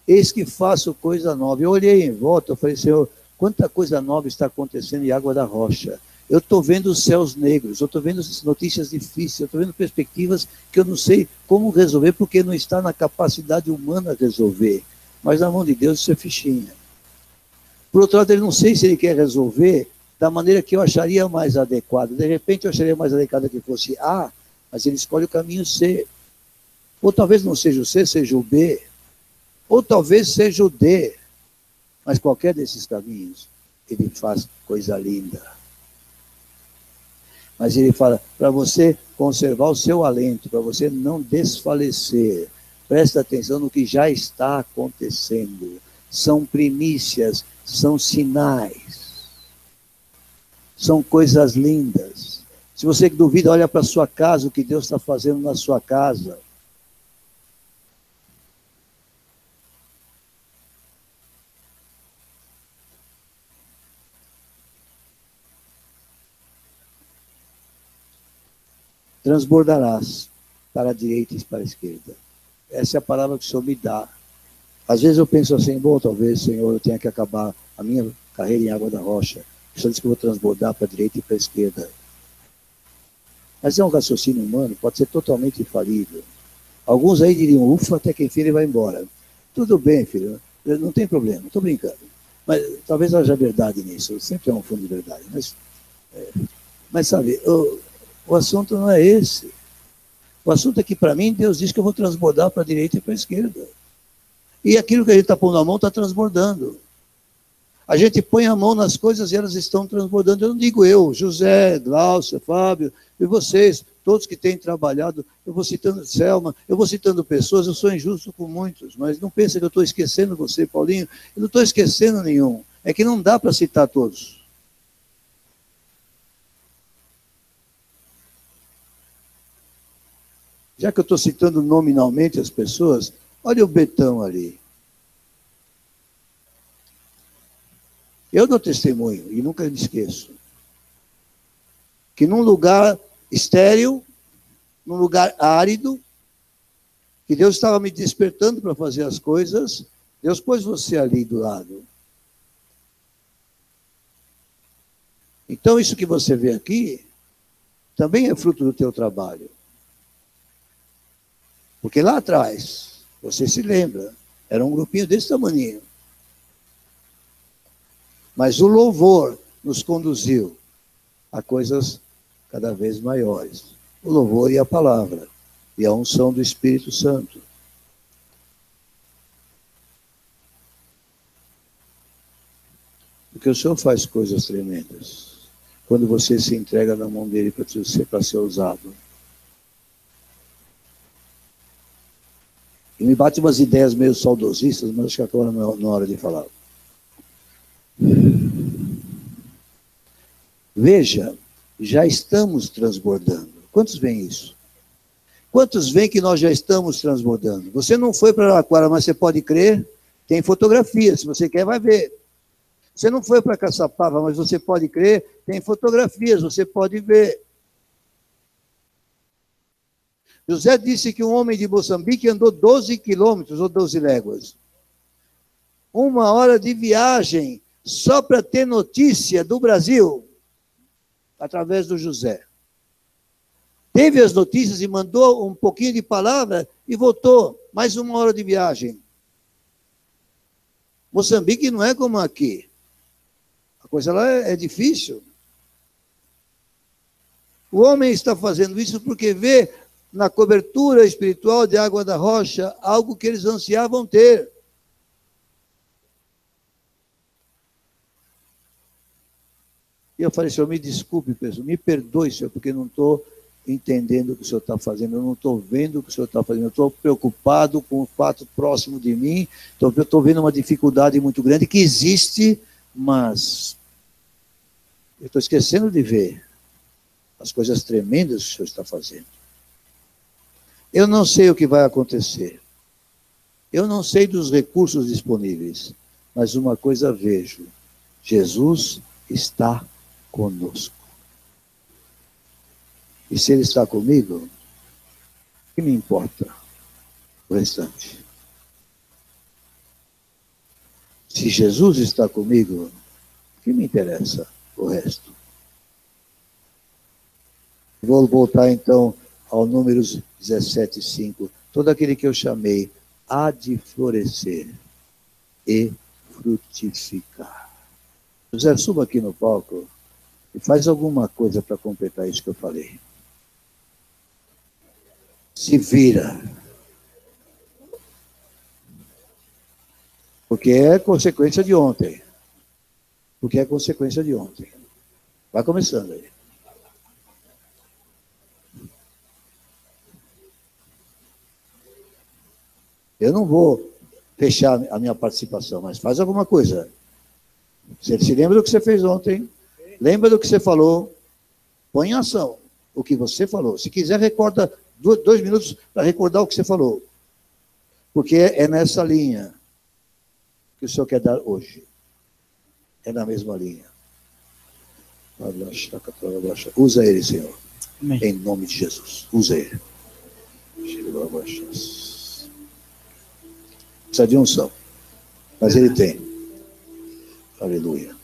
Eis que faço coisa nova. Eu olhei em volta, eu falei, Senhor, quanta coisa nova está acontecendo em Água da Rocha. Eu estou vendo os céus negros, eu estou vendo notícias difíceis, eu estou vendo perspectivas que eu não sei como resolver, porque não está na capacidade humana resolver. Mas na mão de Deus isso é fichinha. Por outro lado, eu não sei se ele quer resolver da maneira que eu acharia mais adequada. De repente eu acharia mais adequada que fosse A, mas ele escolhe o caminho C. Ou talvez não seja o C, seja o B. Ou talvez seja o D. Mas qualquer desses caminhos, ele faz coisa linda. Mas ele fala, para você conservar o seu alento, para você não desfalecer, presta atenção no que já está acontecendo. São primícias, são sinais, são coisas lindas. Se você duvida, olha para a sua casa, o que Deus está fazendo na sua casa. Transbordarás para a direita e para a esquerda. Essa é a palavra que o Senhor me dá. Às vezes eu penso assim, bom, talvez, Senhor, eu tenha que acabar a minha carreira em Água da Rocha. O Senhor diz que eu vou transbordar para a direita e para a esquerda. Mas é um raciocínio humano, pode ser totalmente infalível. Alguns aí diriam, ufa, até que enfim ele vai embora. Tudo bem, filho, não tem problema, estou brincando. Mas talvez haja verdade nisso, sempre há um fundo de verdade. Mas sabe, o assunto não é esse. O assunto é que, para mim, Deus diz que eu vou transbordar para a direita e para a esquerda. E aquilo que a gente está pondo a mão está transbordando. A gente põe a mão nas coisas e elas estão transbordando. Eu não digo eu, José, Glaucia, Fábio, e vocês, todos que têm trabalhado, eu vou citando Selma, eu vou citando pessoas, eu sou injusto com muitos, mas não pensa que eu estou esquecendo você, Paulinho. Eu não estou esquecendo nenhum. É que não dá para citar todos. Já que eu estou citando nominalmente as pessoas, olha o Betão ali. Eu dou testemunho, e nunca me esqueço, que num lugar estéril, num lugar árido, que Deus estava me despertando para fazer as coisas, Deus pôs você ali do lado. Então, isso que você vê aqui, também é fruto do teu trabalho. Porque lá atrás, você se lembra, era um grupinho desse tamanho. Mas o louvor nos conduziu a coisas cada vez maiores. O louvor e a palavra, e a unção do Espírito Santo. Porque o Senhor faz coisas tremendas quando você se entrega na mão dele para ser usado. E me bate umas ideias meio saudosistas, mas acho que agora não é hora de falar. Veja, já estamos transbordando. Quantos veem isso? Quantos veem que nós já estamos transbordando? Você não foi para Araraquara, mas você pode crer, tem fotografia, se você quer vai ver. Você não foi para Caçapava, mas você pode crer, tem fotografias, você pode ver. José disse que um homem de Moçambique andou 12 quilômetros ou 12 léguas. 1 hora de viagem só para ter notícia do Brasil, através do José. Teve as notícias e mandou um pouquinho de palavra e voltou. Mais 1 hora de viagem. Moçambique não é como aqui. A coisa lá é difícil. O homem está fazendo isso porque vê na cobertura espiritual de Água da Rocha algo que eles ansiavam ter. E eu falei, Senhor, me desculpe, pessoal, me perdoe, Senhor, porque não estou entendendo o que o Senhor está fazendo, eu não estou vendo o que o Senhor está fazendo, eu estou preocupado com o fato próximo de mim, eu estou vendo uma dificuldade muito grande que existe, mas eu estou esquecendo de ver as coisas tremendas que o Senhor está fazendo. Eu não sei o que vai acontecer, eu não sei dos recursos disponíveis, mas uma coisa vejo, Jesus está conosco. E se Ele está comigo, O que me importa? O restante. Se Jesus está comigo, o que me interessa? O resto. Vou voltar então ao Números 17:5. Todo aquele que eu chamei há de florescer e frutificar. José, suba aqui no palco e faz alguma coisa para completar isso que eu falei. Se vira. Porque é consequência de ontem. Porque é consequência de ontem. Vai começando aí. Eu não vou fechar a minha participação, mas faz alguma coisa. Você se lembra do que você fez ontem? Lembra do que você falou? Põe em ação o que você falou. Se quiser, recorda 2 minutos para recordar o que você falou. Porque é nessa linha que o Senhor quer dar hoje. É na mesma linha. Usa ele, Senhor. Amém. Em nome de Jesus. Usa ele. Precisa de unção. Mas ele tem. Aleluia.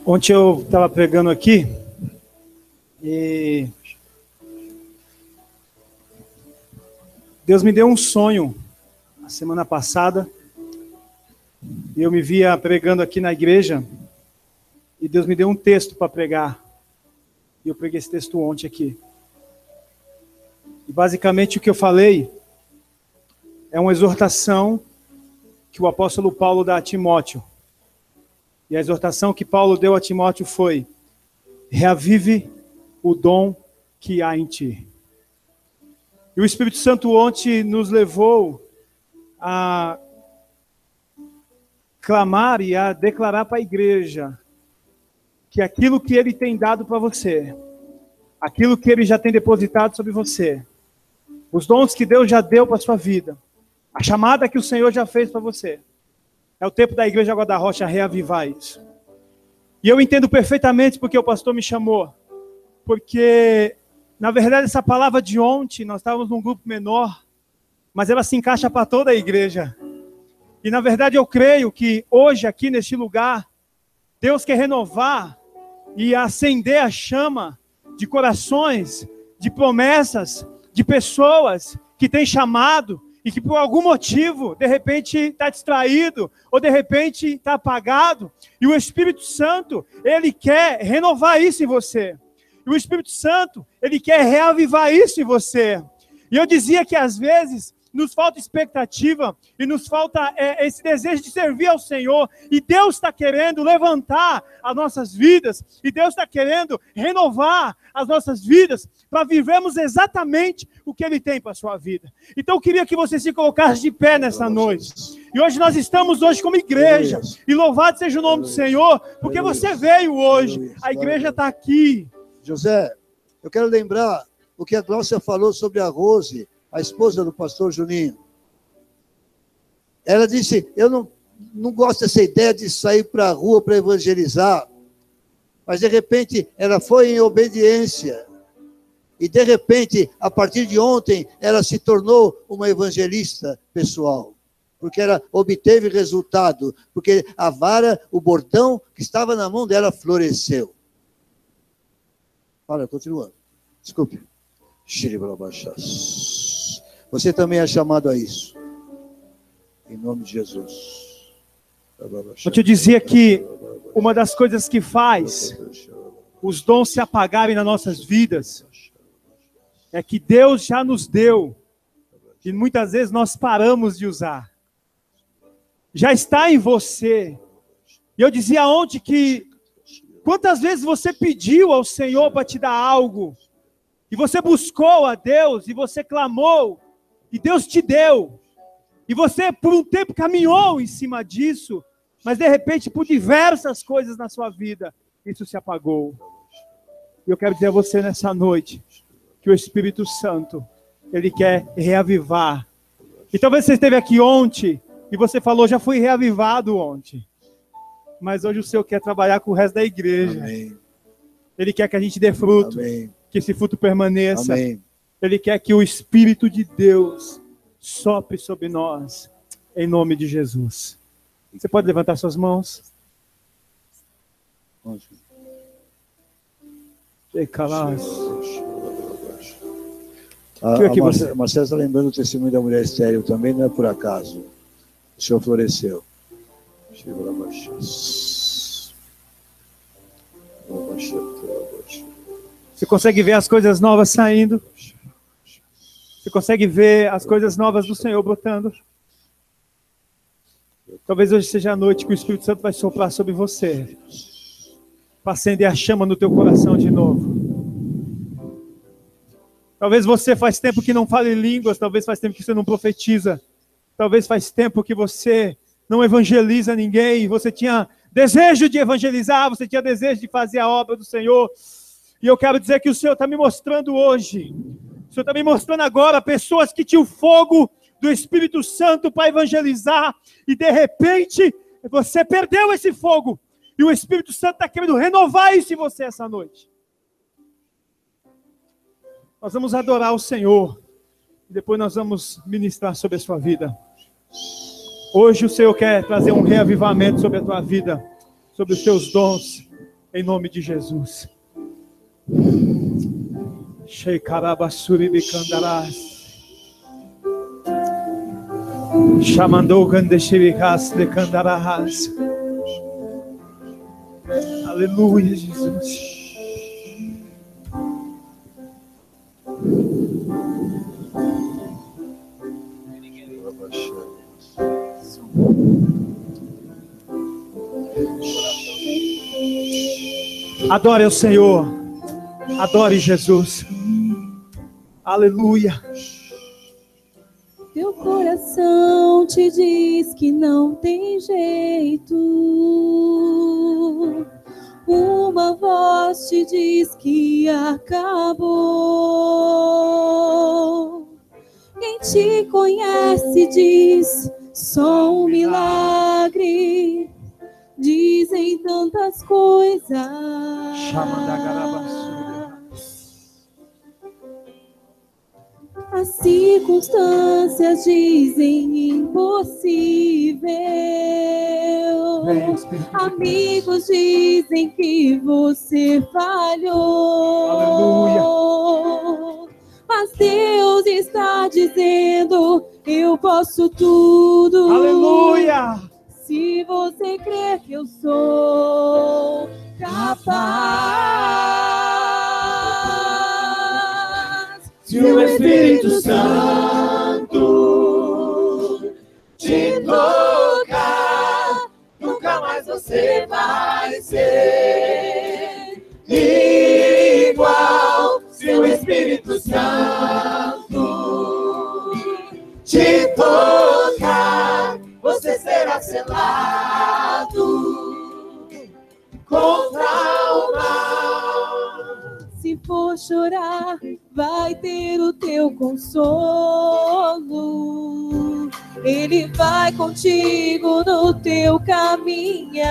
Ontem eu estava pregando aqui e Deus me deu um sonho a semana passada e eu me via pregando aqui na igreja e Deus me deu um texto para pregar e eu preguei esse texto ontem aqui. E basicamente o que eu falei é uma exortação que o apóstolo Paulo dá a Timóteo. E a exortação que Paulo deu a Timóteo foi: reavive o dom que há em ti. E o Espírito Santo ontem nos levou a clamar e a declarar para a igreja que aquilo que ele tem dado para você, aquilo que ele já tem depositado sobre você, os dons que Deus já deu para a sua vida, a chamada que o Senhor já fez para você, é o tempo da Igreja Água da Rocha reavivar isso. E eu entendo perfeitamente porque o pastor me chamou. Porque, na verdade, essa palavra de ontem, nós estávamos num grupo menor, mas ela se encaixa para toda a igreja. E, na verdade, eu creio que hoje, aqui neste lugar, Deus quer renovar e acender a chama de corações, de promessas, de pessoas que têm chamado, e que por algum motivo, de repente, está distraído, ou de repente está apagado, e o Espírito Santo, ele quer renovar isso em você. E o Espírito Santo, ele quer reavivar isso em você. E eu dizia que às vezes nos falta expectativa e nos falta esse desejo de servir ao Senhor. E Deus está querendo levantar as nossas vidas. E Deus está querendo renovar as nossas vidas para vivermos exatamente o que Ele tem para a sua vida. Então eu queria que você se colocasse de pé nessa noite. E hoje nós estamos hoje como igreja. E louvado seja o nome do Senhor, porque você veio hoje. A igreja está aqui. José, eu quero lembrar o que a Glaucia falou sobre a Rose, a esposa do pastor Juninho. Ela disse: eu não gosto dessa ideia de sair para a rua para evangelizar. Mas, de repente, ela foi em obediência. E, de repente, a partir de ontem, ela se tornou uma evangelista pessoal. Porque ela obteve resultado. Porque a vara, o bordão que estava na mão dela floresceu. Fala, continuando. Desculpe. Você também é chamado a isso. Em nome de Jesus. Eu te dizia que uma das coisas que faz os dons se apagarem nas nossas vidas é que Deus já nos deu e muitas vezes nós paramos de usar. Já está em você. E eu dizia ontem que quantas vezes você pediu ao Senhor para te dar algo e você buscou a Deus e você clamou e Deus te deu. E você por um tempo caminhou em cima disso, mas de repente por diversas coisas na sua vida, isso se apagou. E eu quero dizer a você nessa noite, que o Espírito Santo, ele quer reavivar E talvez você esteve aqui ontem e você falou, já fui reavivado ontem. Mas hoje o Senhor quer trabalhar com o resto da igreja. Amém. Ele quer que a gente dê fruto, Amém. que esse fruto permaneça. Amém. Ele quer que o Espírito de Deus sopre sobre nós, em nome de Jesus. Você pode levantar suas mãos? Marcelo está lembrando o testemunho da mulher estéril também, não é por acaso. O Senhor floresceu. Você consegue ver as coisas novas saindo? Você consegue ver as coisas novas do Senhor brotando? Talvez hoje seja a noite que o Espírito Santo vai soprar sobre você, para acender a chama no teu coração de novo. Talvez você faz tempo que não fala em línguas, talvez faz tempo que você não profetiza, talvez faz tempo que você não evangeliza ninguém, você tinha desejo de evangelizar, você tinha desejo de fazer a obra do Senhor, e eu quero dizer que o Senhor está me mostrando hoje, o Senhor está me mostrando agora pessoas que tinham fogo do Espírito Santo para evangelizar, e de repente você perdeu esse fogo, e o Espírito Santo está querendo renovar isso em você essa noite. Nós vamos adorar o Senhor, e depois nós vamos ministrar sobre a sua vida. Hoje o Senhor quer trazer um reavivamento sobre a tua vida, sobre os teus dons, em nome de Jesus. Aleluia, Jesus. Adore o Senhor, adore Jesus, aleluia. Teu coração te diz que não tem jeito, uma voz te diz que acabou. Quem te conhece diz, só um milagre. Dizem tantas coisas. As circunstâncias dizem impossível. Amigos dizem que você falhou. Aleluia. Mas Deus está dizendo, eu posso tudo. Aleluia. Se você crê que eu sou capaz, se o Espírito Santo te tocar, nunca mais você vai ser igual. Se o Espírito Santo te tocar, você será selado contra o mal. Se for chorar, vai ter o teu consolo. Ele vai contigo no teu caminhar.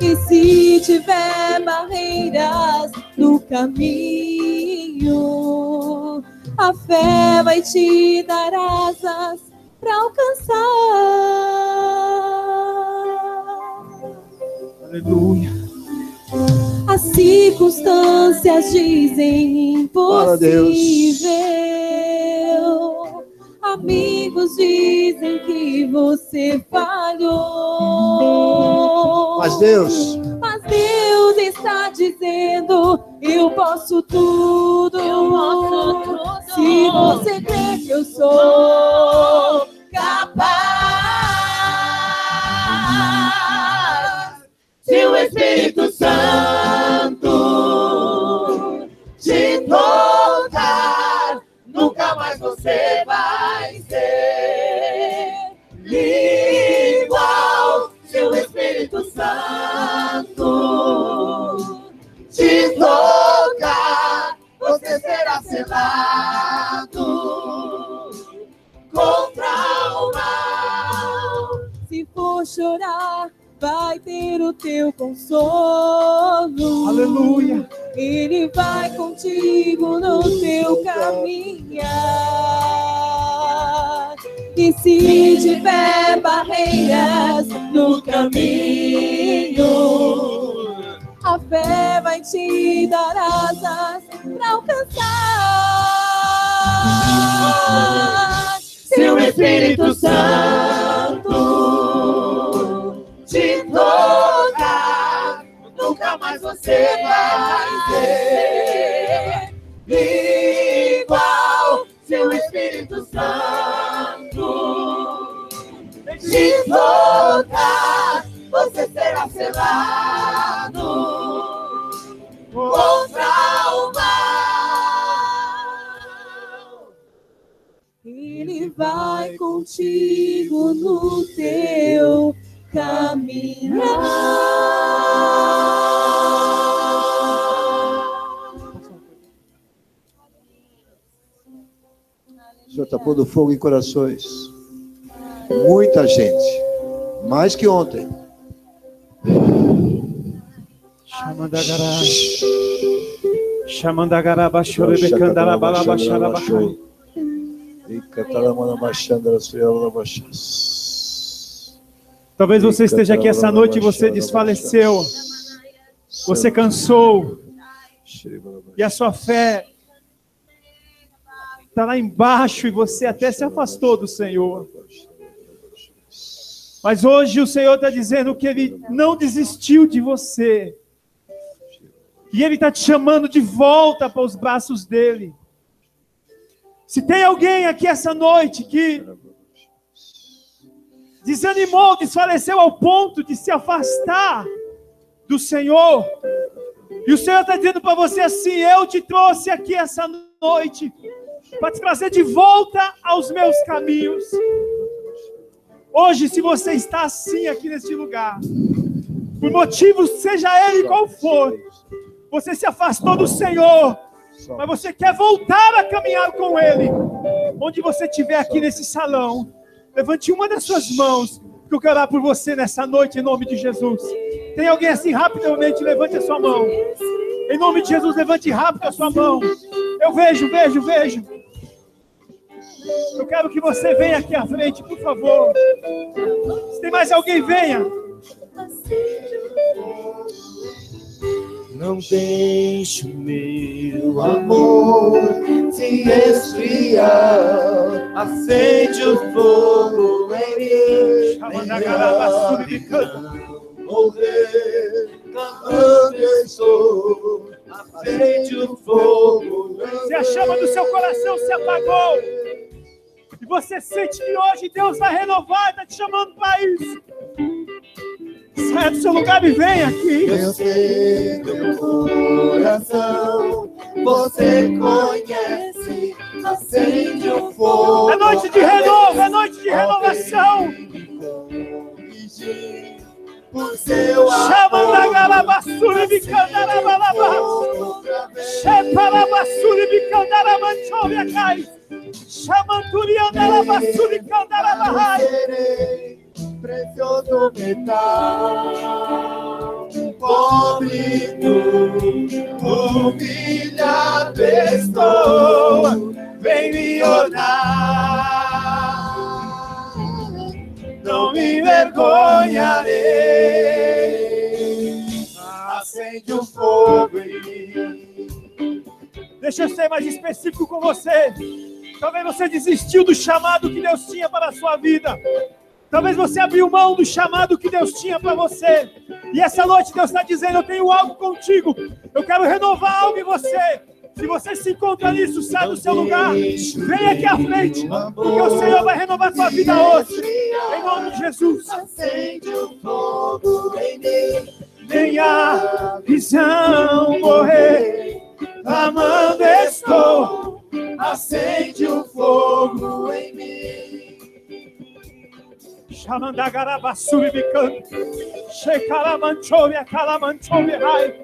E se tiver barreiras no caminho, a fé vai te dar asas para alcançar. Aleluia. As circunstâncias dizem impossível. Amigos dizem que você falhou. Mas Deus está dizendo, eu posso tudo. Eu posso tudo. Se você crê que eu sou capaz. Se o Espírito Santo te tocar, nunca mais você vai ser igual. Se o Espírito Santo te tocar, você será selado teu consolo. Aleluia. Ele vai contigo no teu caminhar. E se tiver barreiras no caminho, a fé vai te dar asas para alcançar. Se o Espírito Santo te tocar, nunca mais você vai ser igual. Se o Espírito Santo te tocar, você será selado contra o mal. Ele vai contigo no teu caminhar. O Senhor está pondo fogo em corações. Muita gente. Mais que ontem. Chamandagaraba, chorebecandarabalaba, xarabaxai. Talvez você esteja aqui essa noite e você desfaleceu. Você cansou. E a sua fé está lá embaixo e você até se afastou do Senhor. Mas hoje o Senhor está dizendo que Ele não desistiu de você. E Ele está te chamando de volta para os braços dEle. Se tem alguém aqui essa noite que desanimou, desfaleceu ao ponto de se afastar do Senhor, e o Senhor está dizendo para você assim: eu te trouxe aqui essa noite para te trazer de volta aos meus caminhos. Hoje, se você está assim aqui neste lugar, por motivo seja ele qual for, você se afastou do Senhor, mas você quer voltar a caminhar com Ele. Onde você estiver aqui nesse salão, levante uma das suas mãos, que eu quero orar por você nessa noite, em nome de Jesus. Tem alguém assim? Rapidamente, levante a sua mão. Em nome de Jesus, levante rápido a sua mão. Eu vejo. Eu quero que você venha aqui à frente, por favor. Se tem mais alguém, venha. Não deixe o meu amor se esfriar. Acende o fogo em mim. Morrer, clamando estou. Acende o fogo. Se a chama do seu coração se apagou, e você sente que hoje Deus vai renovar, está te chamando para isso, saia do seu lugar e vem aqui. Eu sei teu coração, você conhece, acende o fogo. É noite de renovo, é noite de renovação. Por seu Chama da garabassura de candarabalaba. Cheparabassura de candaramanchóvia cai. Chamanturiana rabassura de candarabahai. Precioso metal, pobre humilhado estou, vem me olhar, não me envergonharei, acende o fogo em mim. Deixa eu ser mais específico com você. Talvez você desistiu do chamado que Deus tinha para a sua vida. Talvez você abriu mão do chamado que Deus tinha para você. E essa noite Deus está dizendo: eu tenho algo contigo. Eu quero renovar algo em você. Se você se encontra nisso, sai do seu lugar. Vem aqui à frente. Porque o Senhor vai renovar sua vida hoje. Em nome de Jesus. Acende o fogo em mim. Nem a visão morrer. Clamando estou. Acende o fogo em mim. Chamandagarabassuri bicando. Shekaramanchove, calamanchove, ai.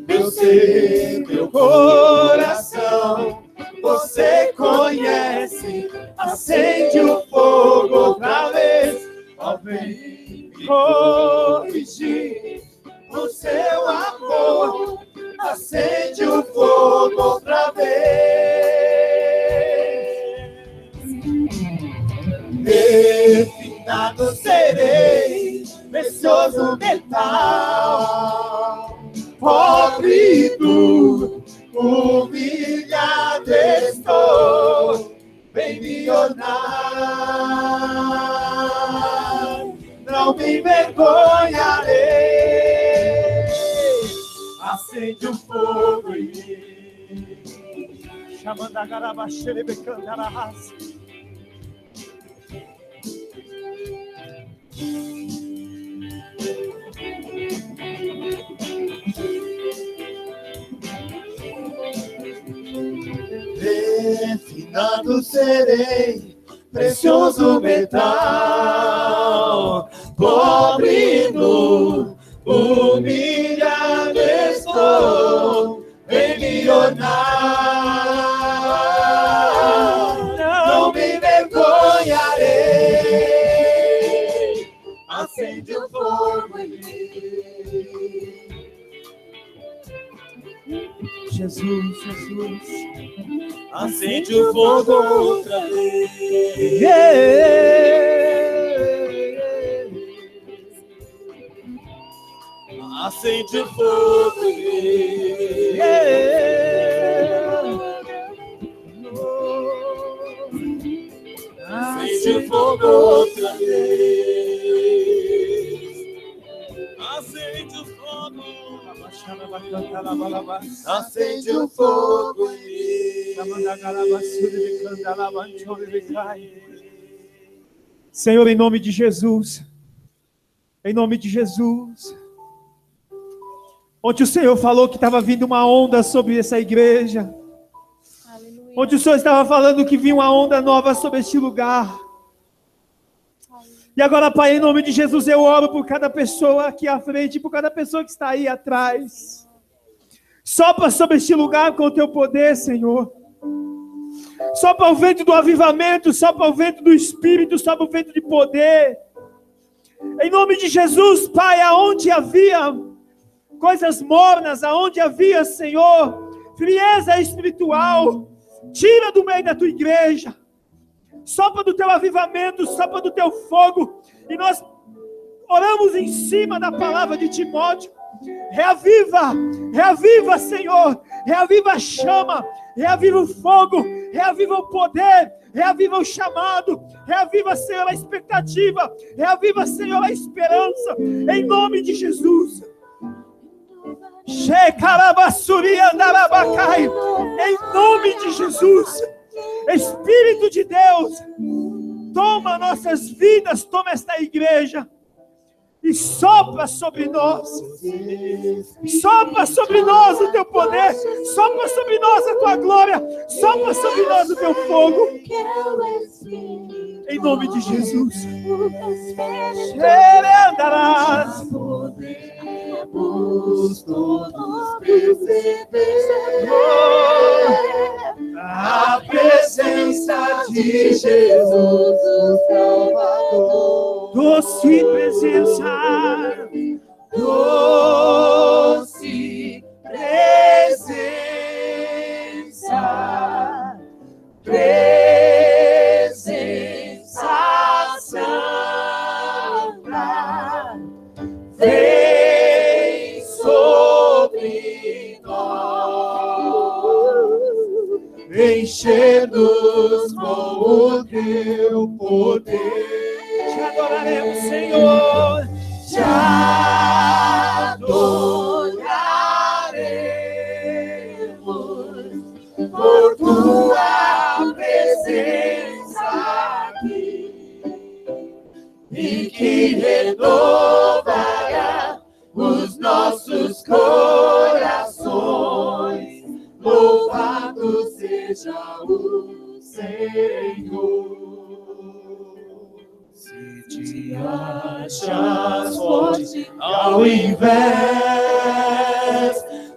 Eu sei teu coração, você conhece. Acende o fogo outra vez. Ó, vem me acende o fogo outra vez. Refinado serei, precioso metal, pobre tu, humilhado estou, vem me ornar, não me envergonharei, acende o fogo em mim. Chamando a garabaxere, becando a raça. Refinado serei, precioso metal, pobre nu, humilhado estou, vem me ornar, não me envergonharei, acende o fogo em mim. Jesus, Jesus, acende o fogo outra vez. Acende o fogo em mim. Acende o fogo outra vez. Acende o fogo. Acende o fogo em mim. Senhor, em nome de Jesus, em nome de Jesus. Onde o Senhor falou que estava vindo uma onda sobre essa igreja. Aleluia. Onde o Senhor estava falando que vinha uma onda nova sobre este lugar. E agora, Pai, em nome de Jesus, eu oro por cada pessoa aqui à frente, por cada pessoa que está aí atrás. Sopra sobre este lugar com o teu poder, Senhor. Sopra o vento do avivamento, sopra o vento do Espírito, sopra o vento de poder. Em nome de Jesus, Pai, aonde havia coisas mornas, aonde havia, Senhor, frieza espiritual, tira do meio da tua igreja. Sopra do teu avivamento, sopra do teu fogo. E nós oramos em cima da palavra de Timóteo. Reaviva, reaviva, Senhor. Reaviva a chama, reaviva o fogo, reaviva o poder, reaviva o chamado, reaviva, Senhor, a expectativa, reaviva, Senhor, a esperança. Em nome de Jesus. Em nome de Jesus. Espírito de Deus, toma nossas vidas, toma esta igreja e sopra sobre nós. Sopra sobre nós o teu poder, sopra sobre nós a tua glória, sopra sobre nós o teu fogo. Em nome de Jesus. Andarás. Todos perceber a presença de Jesus, o Salvador. Doce presença, doce presença, presença santa, vem sobre nós, enche-nos com o teu poder. te adoraremos, Senhor. Te adoraremos por tua presença aqui, e que renovará os nossos corações. Louvado seja o Senhor. Se te achas forte ao invés,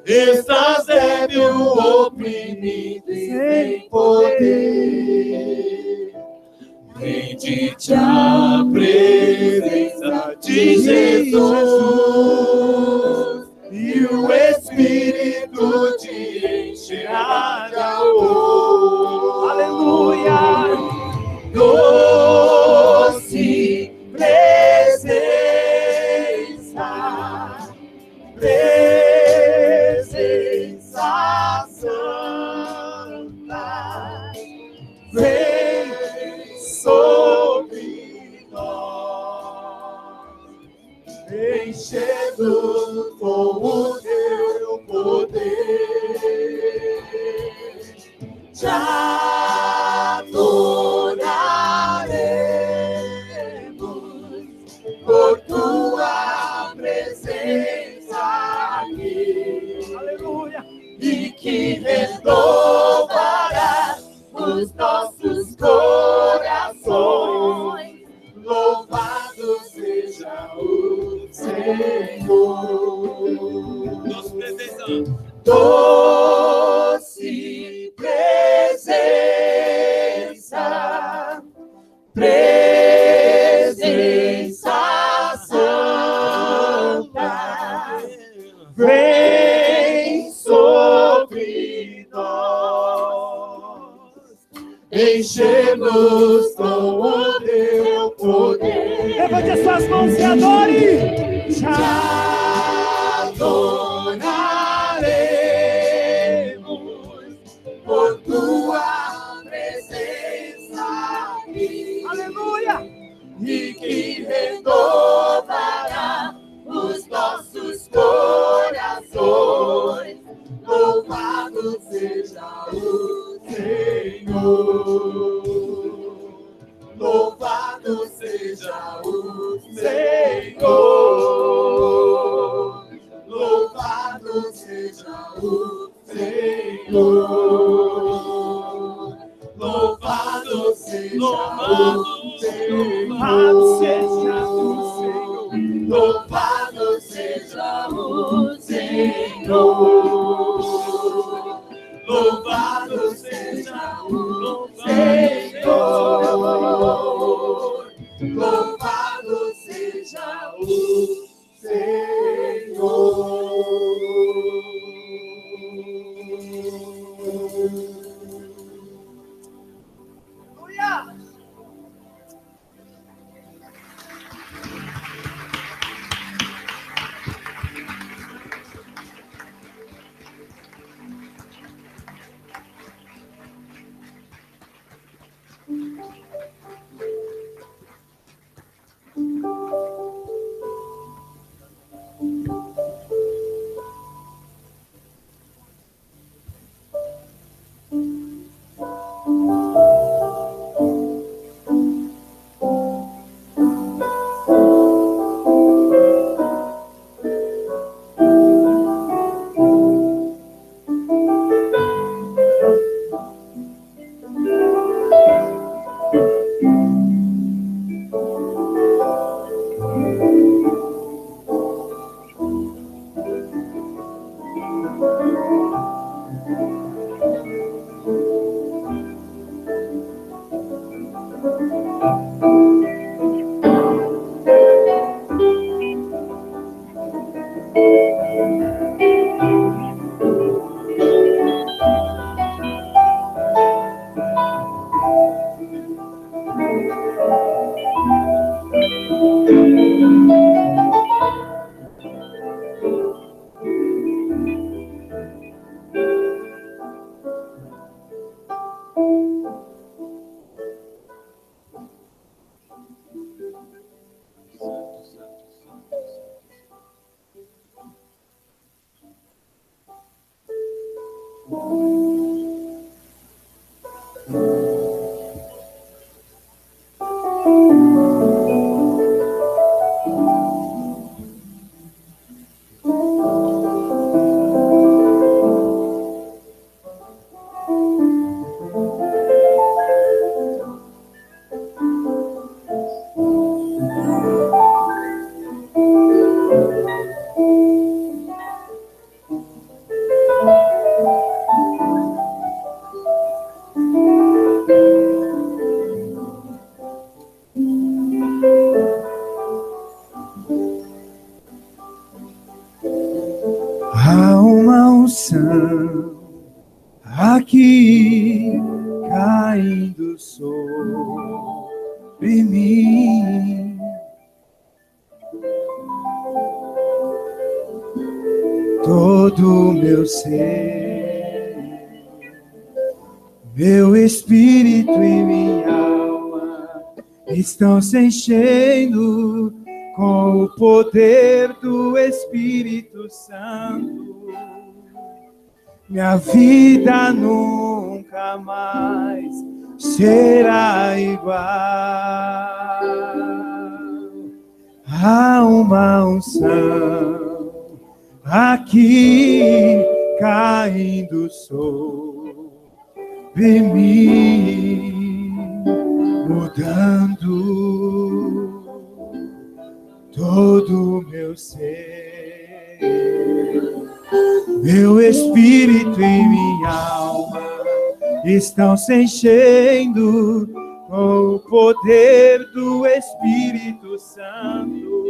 estás débil, oprimido e sem poder. Rende-te à presença de Jesus, e o Espírito e que renovará os nossos corações. Louvado seja o Senhor. Doce presença. Doce presença. Presença santa. Vem sobre nós. Enche-nos com o teu poder. Levante as suas mãos e adore. Te adoraremos por tua presença aqui. Aleluia! E que renovará os nossos corações. Louvado seja o Senhor. Louvado seja o Senhor. Louvado seja o Senhor. Louvado seja o Senhor. Louvado seja o Senhor. Louvado seja o Senhor. Louvado seja o Senhor. Louvado seja o Aleluia! Há uma unção aqui caindo sobre mim. Todo meu ser, meu espírito e minha alma estão se enchendo com o poder do Espírito Santo. Minha vida nunca mais será igual. Há uma unção aqui caindo sobre mim, mudando todo o meu ser. Meu espírito e minha alma estão se enchendo com o poder do Espírito Santo.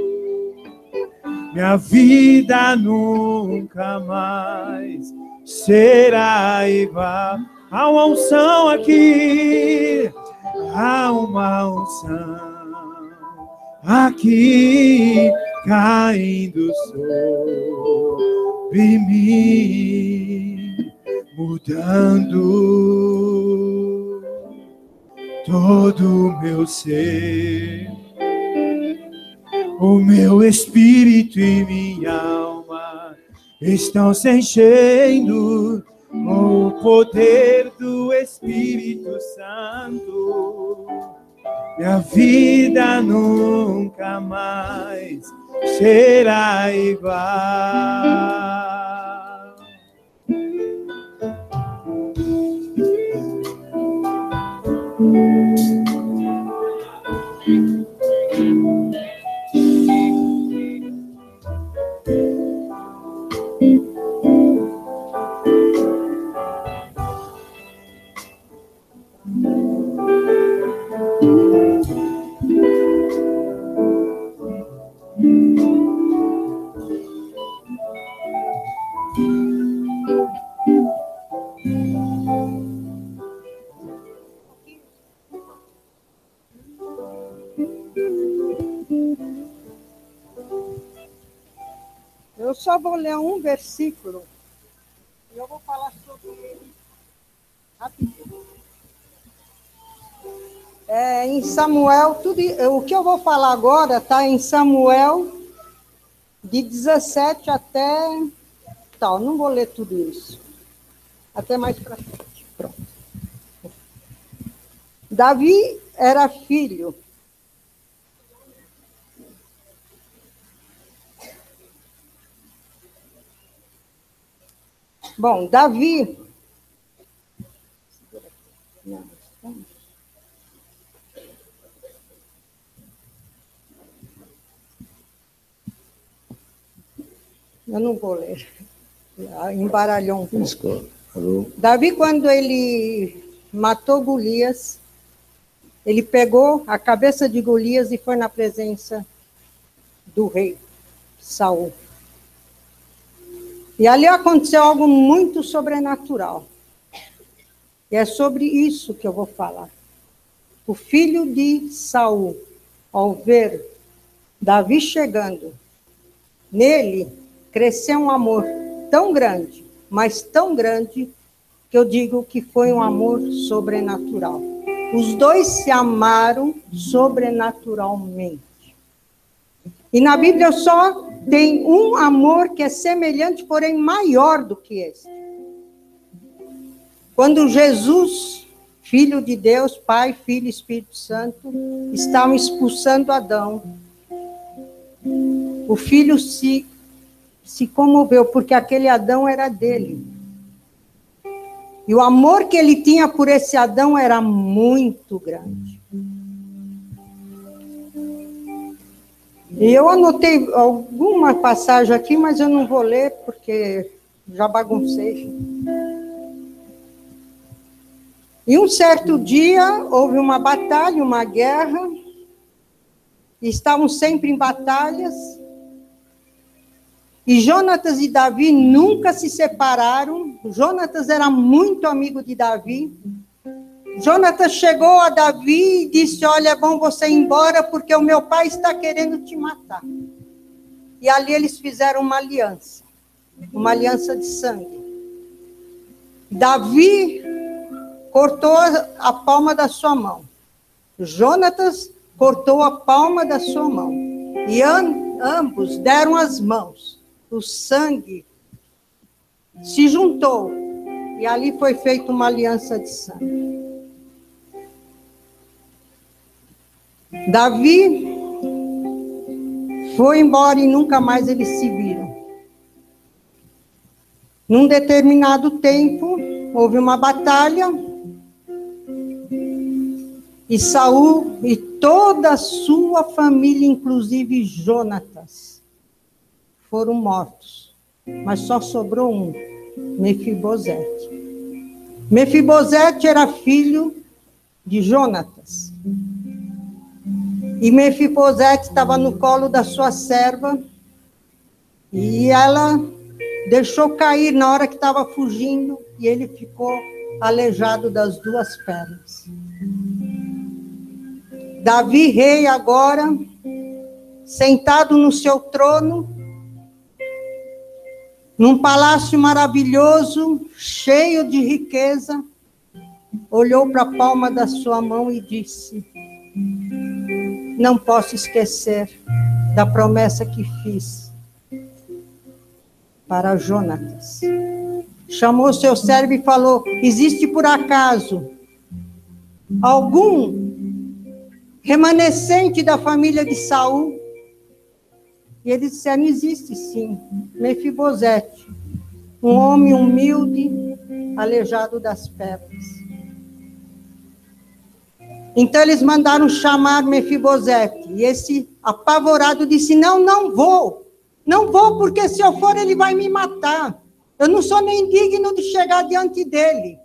Minha vida nunca mais será igual. Há uma unção aqui, há uma unção aqui caindo sobre mim, mudando todo o meu ser. O meu espírito e minha alma estão se enchendo com o poder do Espírito Santo. Minha vida nunca mais será igual. Eu só vou ler um versículo e eu vou falar sobre ele rapidinho. Em Samuel, o que eu vou falar agora está em Samuel de 17 até tal. Não vou ler tudo isso. Até mais para frente. Pronto. Davi era filho. Bom, Davi. Eu não vou ler. Embaralhou um pouco. Davi, quando ele matou Golias, ele pegou a cabeça de Golias e foi na presença do rei Saul. E ali aconteceu algo muito sobrenatural. E é sobre isso que eu vou falar. O filho de Saul, ao ver Davi chegando, nele cresceu um amor tão grande, mas tão grande, que eu digo que foi um amor sobrenatural. Os dois se amaram sobrenaturalmente. E na Bíblia só tem um amor que é semelhante, porém maior do que esse. Quando Jesus, Filho de Deus, Pai, Filho e Espírito Santo, estavam expulsando Adão, o filho se comoveu, porque aquele Adão era dele. E o amor que ele tinha por esse Adão era muito grande. E eu anotei alguma passagem aqui, mas eu não vou ler, porque já baguncei. E um certo dia, houve uma batalha, uma guerra, e estavam sempre em batalhas, e Jonatas e Davi nunca se separaram. Jonatas era muito amigo de Davi. Jonatas chegou a Davi e disse: olha, é bom você ir embora, porque o meu pai está querendo te matar. E ali eles fizeram uma aliança de sangue. Davi cortou a palma da sua mão. Jonatas cortou a palma da sua mão. E ambos deram as mãos. O sangue se juntou. E ali foi feita uma aliança de sangue. Davi foi embora e nunca mais eles se viram. Num determinado tempo, houve uma batalha, e Saul e toda a sua família, inclusive Jonatas, foram mortos. Mas só sobrou um, Mefibosete. Mefibosete era filho de Jonatas. E Mefibosete estava no colo da sua serva, e ela deixou cair na hora que estava fugindo, e ele ficou aleijado das duas pernas. Davi, rei agora, sentado no seu trono, num palácio maravilhoso, cheio de riqueza, olhou para a palma da sua mão e disse: não posso esquecer da promessa que fiz para Jonatas. Chamou seu servo e falou: existe por acaso algum remanescente da família de Saul? E eles disseram: existe sim, Mefibosete, um homem humilde, aleijado das pernas. Então eles mandaram chamar Mefibosete, e esse apavorado disse: não vou, porque se eu for ele vai me matar, eu não sou nem digno de chegar diante dele.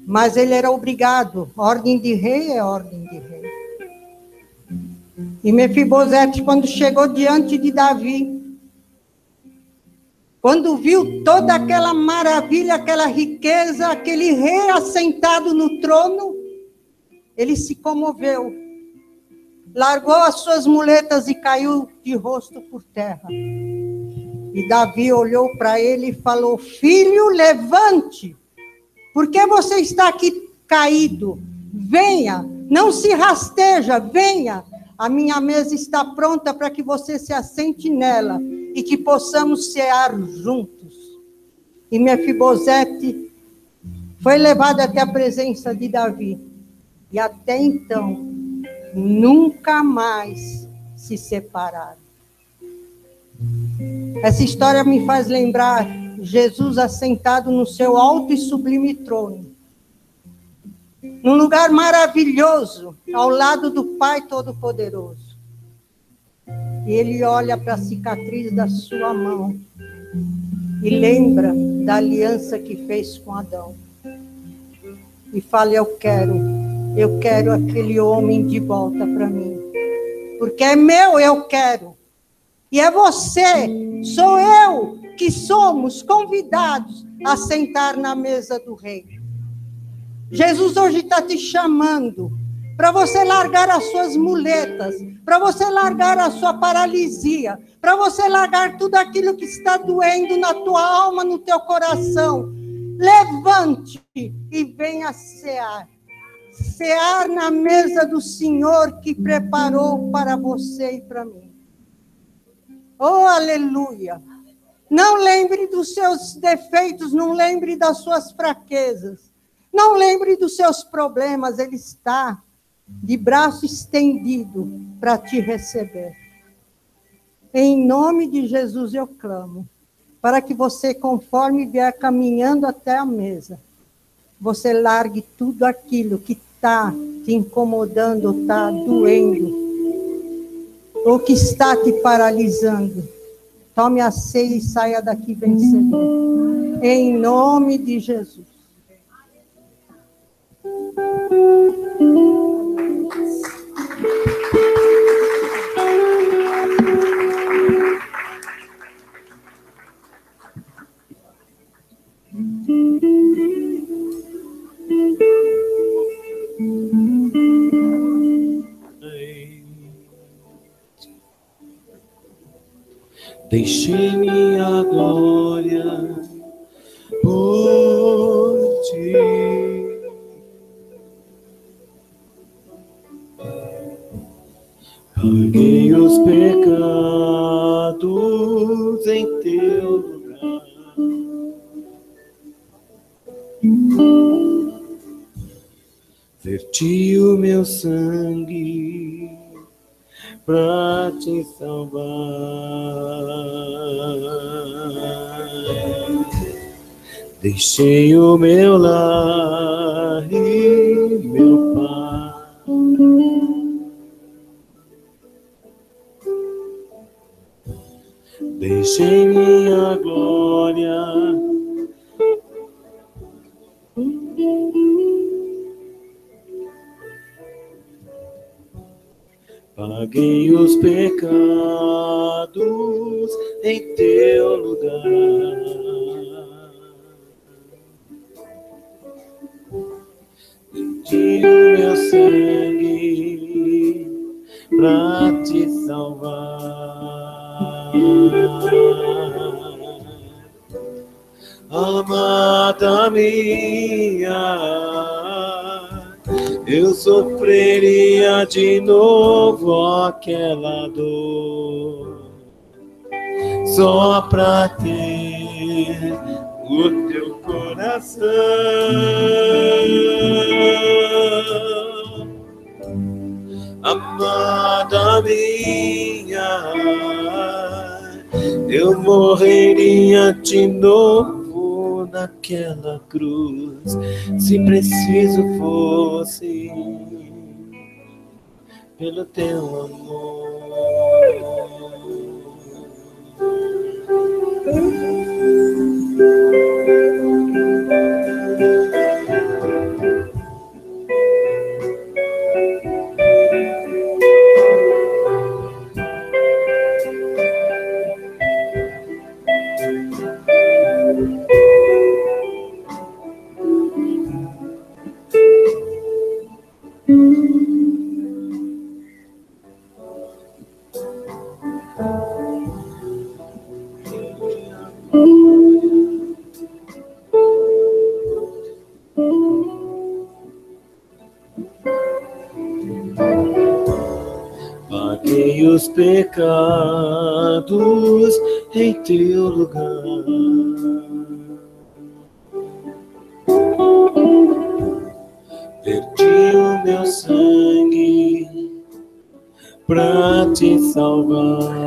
Mas ele era obrigado, ordem de rei é ordem de rei. E Mefibosete, quando chegou diante de Davi, quando viu toda aquela maravilha, aquela riqueza, aquele rei assentado no trono, ele se comoveu, largou as suas muletas e caiu de rosto por terra. E Davi olhou para ele e falou: filho, levante, por que você está aqui caído? Venha, não se rasteja, venha. A minha mesa está pronta para que você se assente nela e que possamos cear juntos. E Mefibosete foi levado até a presença de Davi. E até então, nunca mais se separaram. Essa história me faz lembrar Jesus assentado no seu alto e sublime trono, num lugar maravilhoso, ao lado do Pai Todo-Poderoso. E ele olha para a cicatriz da sua mão e lembra da aliança que fez com Adão. E fala: eu quero aquele homem de volta para mim. Porque é meu, eu quero. E é você, sou eu, que somos convidados a sentar na mesa do rei. Jesus hoje está te chamando para você largar as suas muletas, para você largar a sua paralisia, para você largar tudo aquilo que está doendo na tua alma, no teu coração. Levante e venha cear. Cear na mesa do Senhor que preparou para você e para mim. Oh, aleluia! Não lembre dos seus defeitos, não lembre das suas fraquezas. Não lembre dos seus problemas, ele está de braço estendido para te receber. Em nome de Jesus eu clamo, para que você, conforme vier caminhando até a mesa, você largue tudo aquilo que está te incomodando, ou está doendo, ou que está te paralisando. Tome a ceia e saia daqui vencedor. Em nome de Jesus. Deixei minha glória por ti. Paguei os pecados em teu lugar. Verti o meu sangue pra te salvar. Deixei o meu lar e meu pai, deixei minha glória, paguei os pecados em teu lugar. Verti o meu sangue pra te salvar. Amada minha, eu sofreria de novo aquela dor, só pra ter o teu coração. Amada minha, eu morreria de novo naquela cruz, se preciso fosse, pelo teu amor. Paguei os pecados em teu lugar. Verti o meu sangue pra te salvar.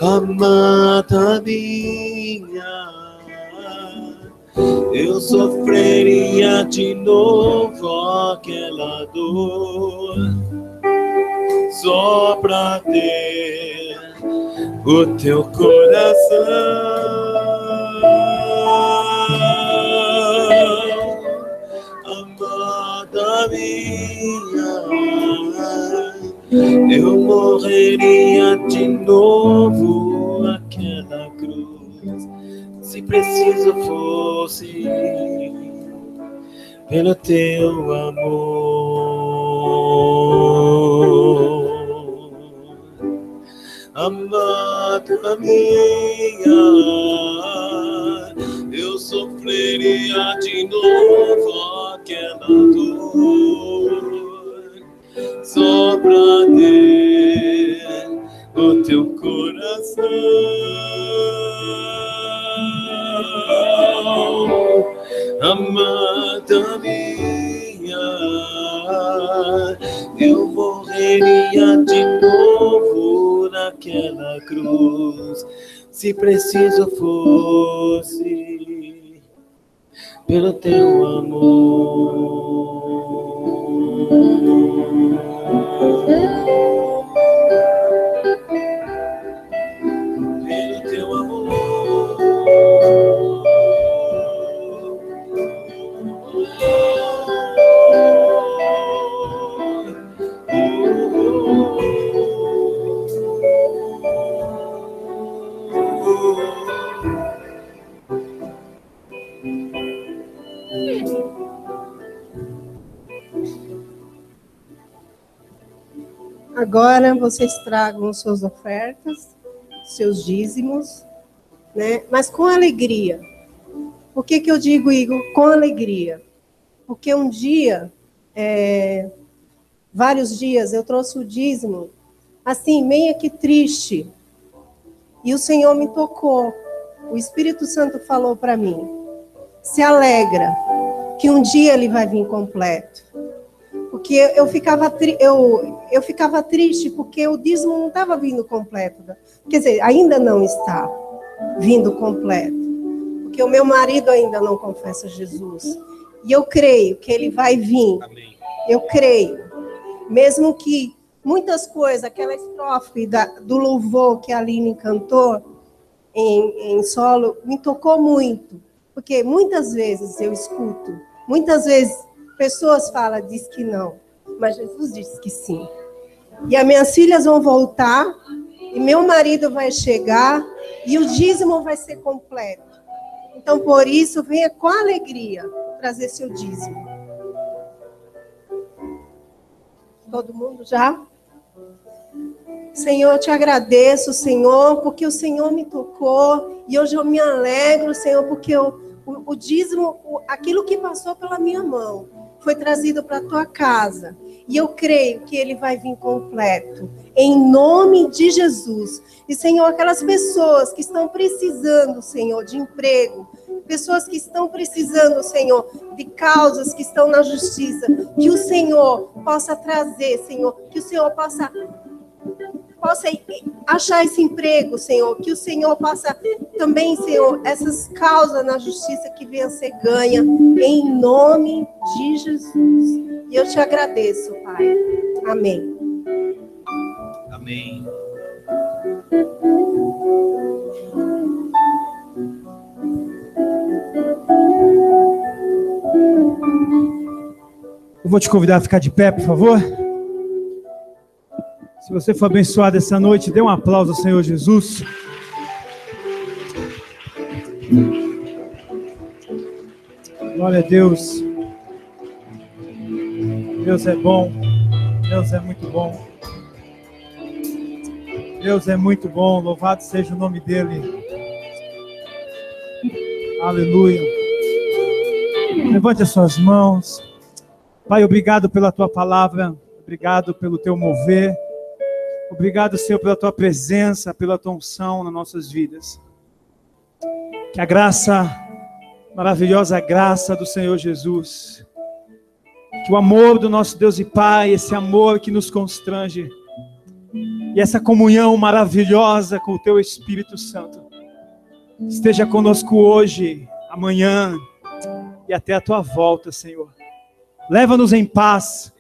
Amada minha, eu sofreria de novo aquela dor, só pra ter o teu coração. Amada minha, eu morreria de novo aquela cruz, se preciso fosse, pelo teu amor. Amada minha, eu sofreria de novo aquela dor, só pra ter o teu coração. Amada minha, eu morreria de novo naquela cruz, se preciso fosse, pelo teu amor. Pelo teu amor. Agora vocês tragam suas ofertas, seus dízimos, né? Mas com alegria. Por que eu digo, Igor, com alegria? Porque um dia, vários dias, eu trouxe o dízimo, assim, meio que triste. E o Senhor me tocou. O Espírito Santo falou para mim, se alegra, que um dia ele vai vir completo. Porque eu ficava triste porque o dízimo não estava vindo completo. Quer dizer, ainda não está vindo completo. Porque o meu marido ainda não confessa Jesus. E eu creio que ele vai vir. Amém. Eu creio. Mesmo que muitas coisas, aquela estrofe do louvor que a Aline cantou em solo, me tocou muito. Porque muitas vezes eu escuto, muitas vezes pessoas falam, diz que não, mas Jesus disse que sim. E as minhas filhas vão voltar, e meu marido vai chegar, e o dízimo vai ser completo. Então, por isso, venha com alegria trazer seu dízimo. Todo mundo já? Senhor, eu te agradeço, Senhor, porque o Senhor me tocou, e hoje eu me alegro, Senhor, porque o dízimo, aquilo que passou pela minha mão, foi trazido para a tua casa. E eu creio que ele vai vir completo. Em nome de Jesus. E, Senhor, aquelas pessoas que estão precisando, Senhor, de emprego, pessoas que estão precisando, Senhor, de causas que estão na justiça, que o Senhor possa trazer, Senhor, que o Senhor possa achar esse emprego, Senhor, que o Senhor possa também, Senhor, essas causas na justiça que venham ser ganha, em nome de Jesus. E eu te agradeço, Pai. Amém. Amém. Eu vou te convidar a ficar de pé, por favor. Se você for abençoado essa noite, dê um aplauso ao Senhor Jesus. Glória a Deus. Deus é bom. Deus é muito bom. Deus é muito bom. Louvado seja o nome dele. Aleluia. Levante as suas mãos. Pai, obrigado pela tua palavra. Obrigado pelo teu mover. Obrigado, Senhor, pela tua presença, pela tua unção nas nossas vidas. Que a graça, maravilhosa graça do Senhor Jesus, que o amor do nosso Deus e Pai, esse amor que nos constrange, e essa comunhão maravilhosa com o teu Espírito Santo, esteja conosco hoje, amanhã e até a tua volta, Senhor. Leva-nos em paz,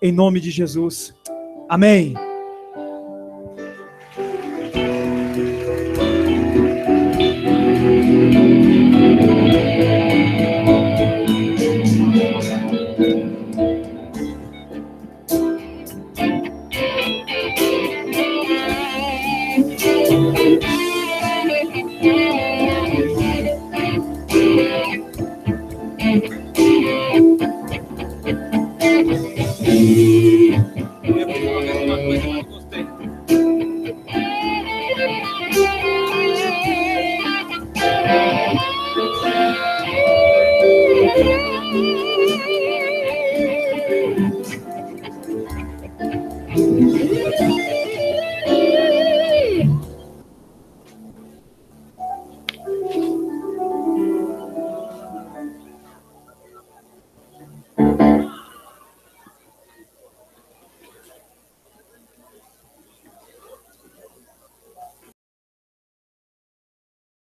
em nome de Jesus. Amém.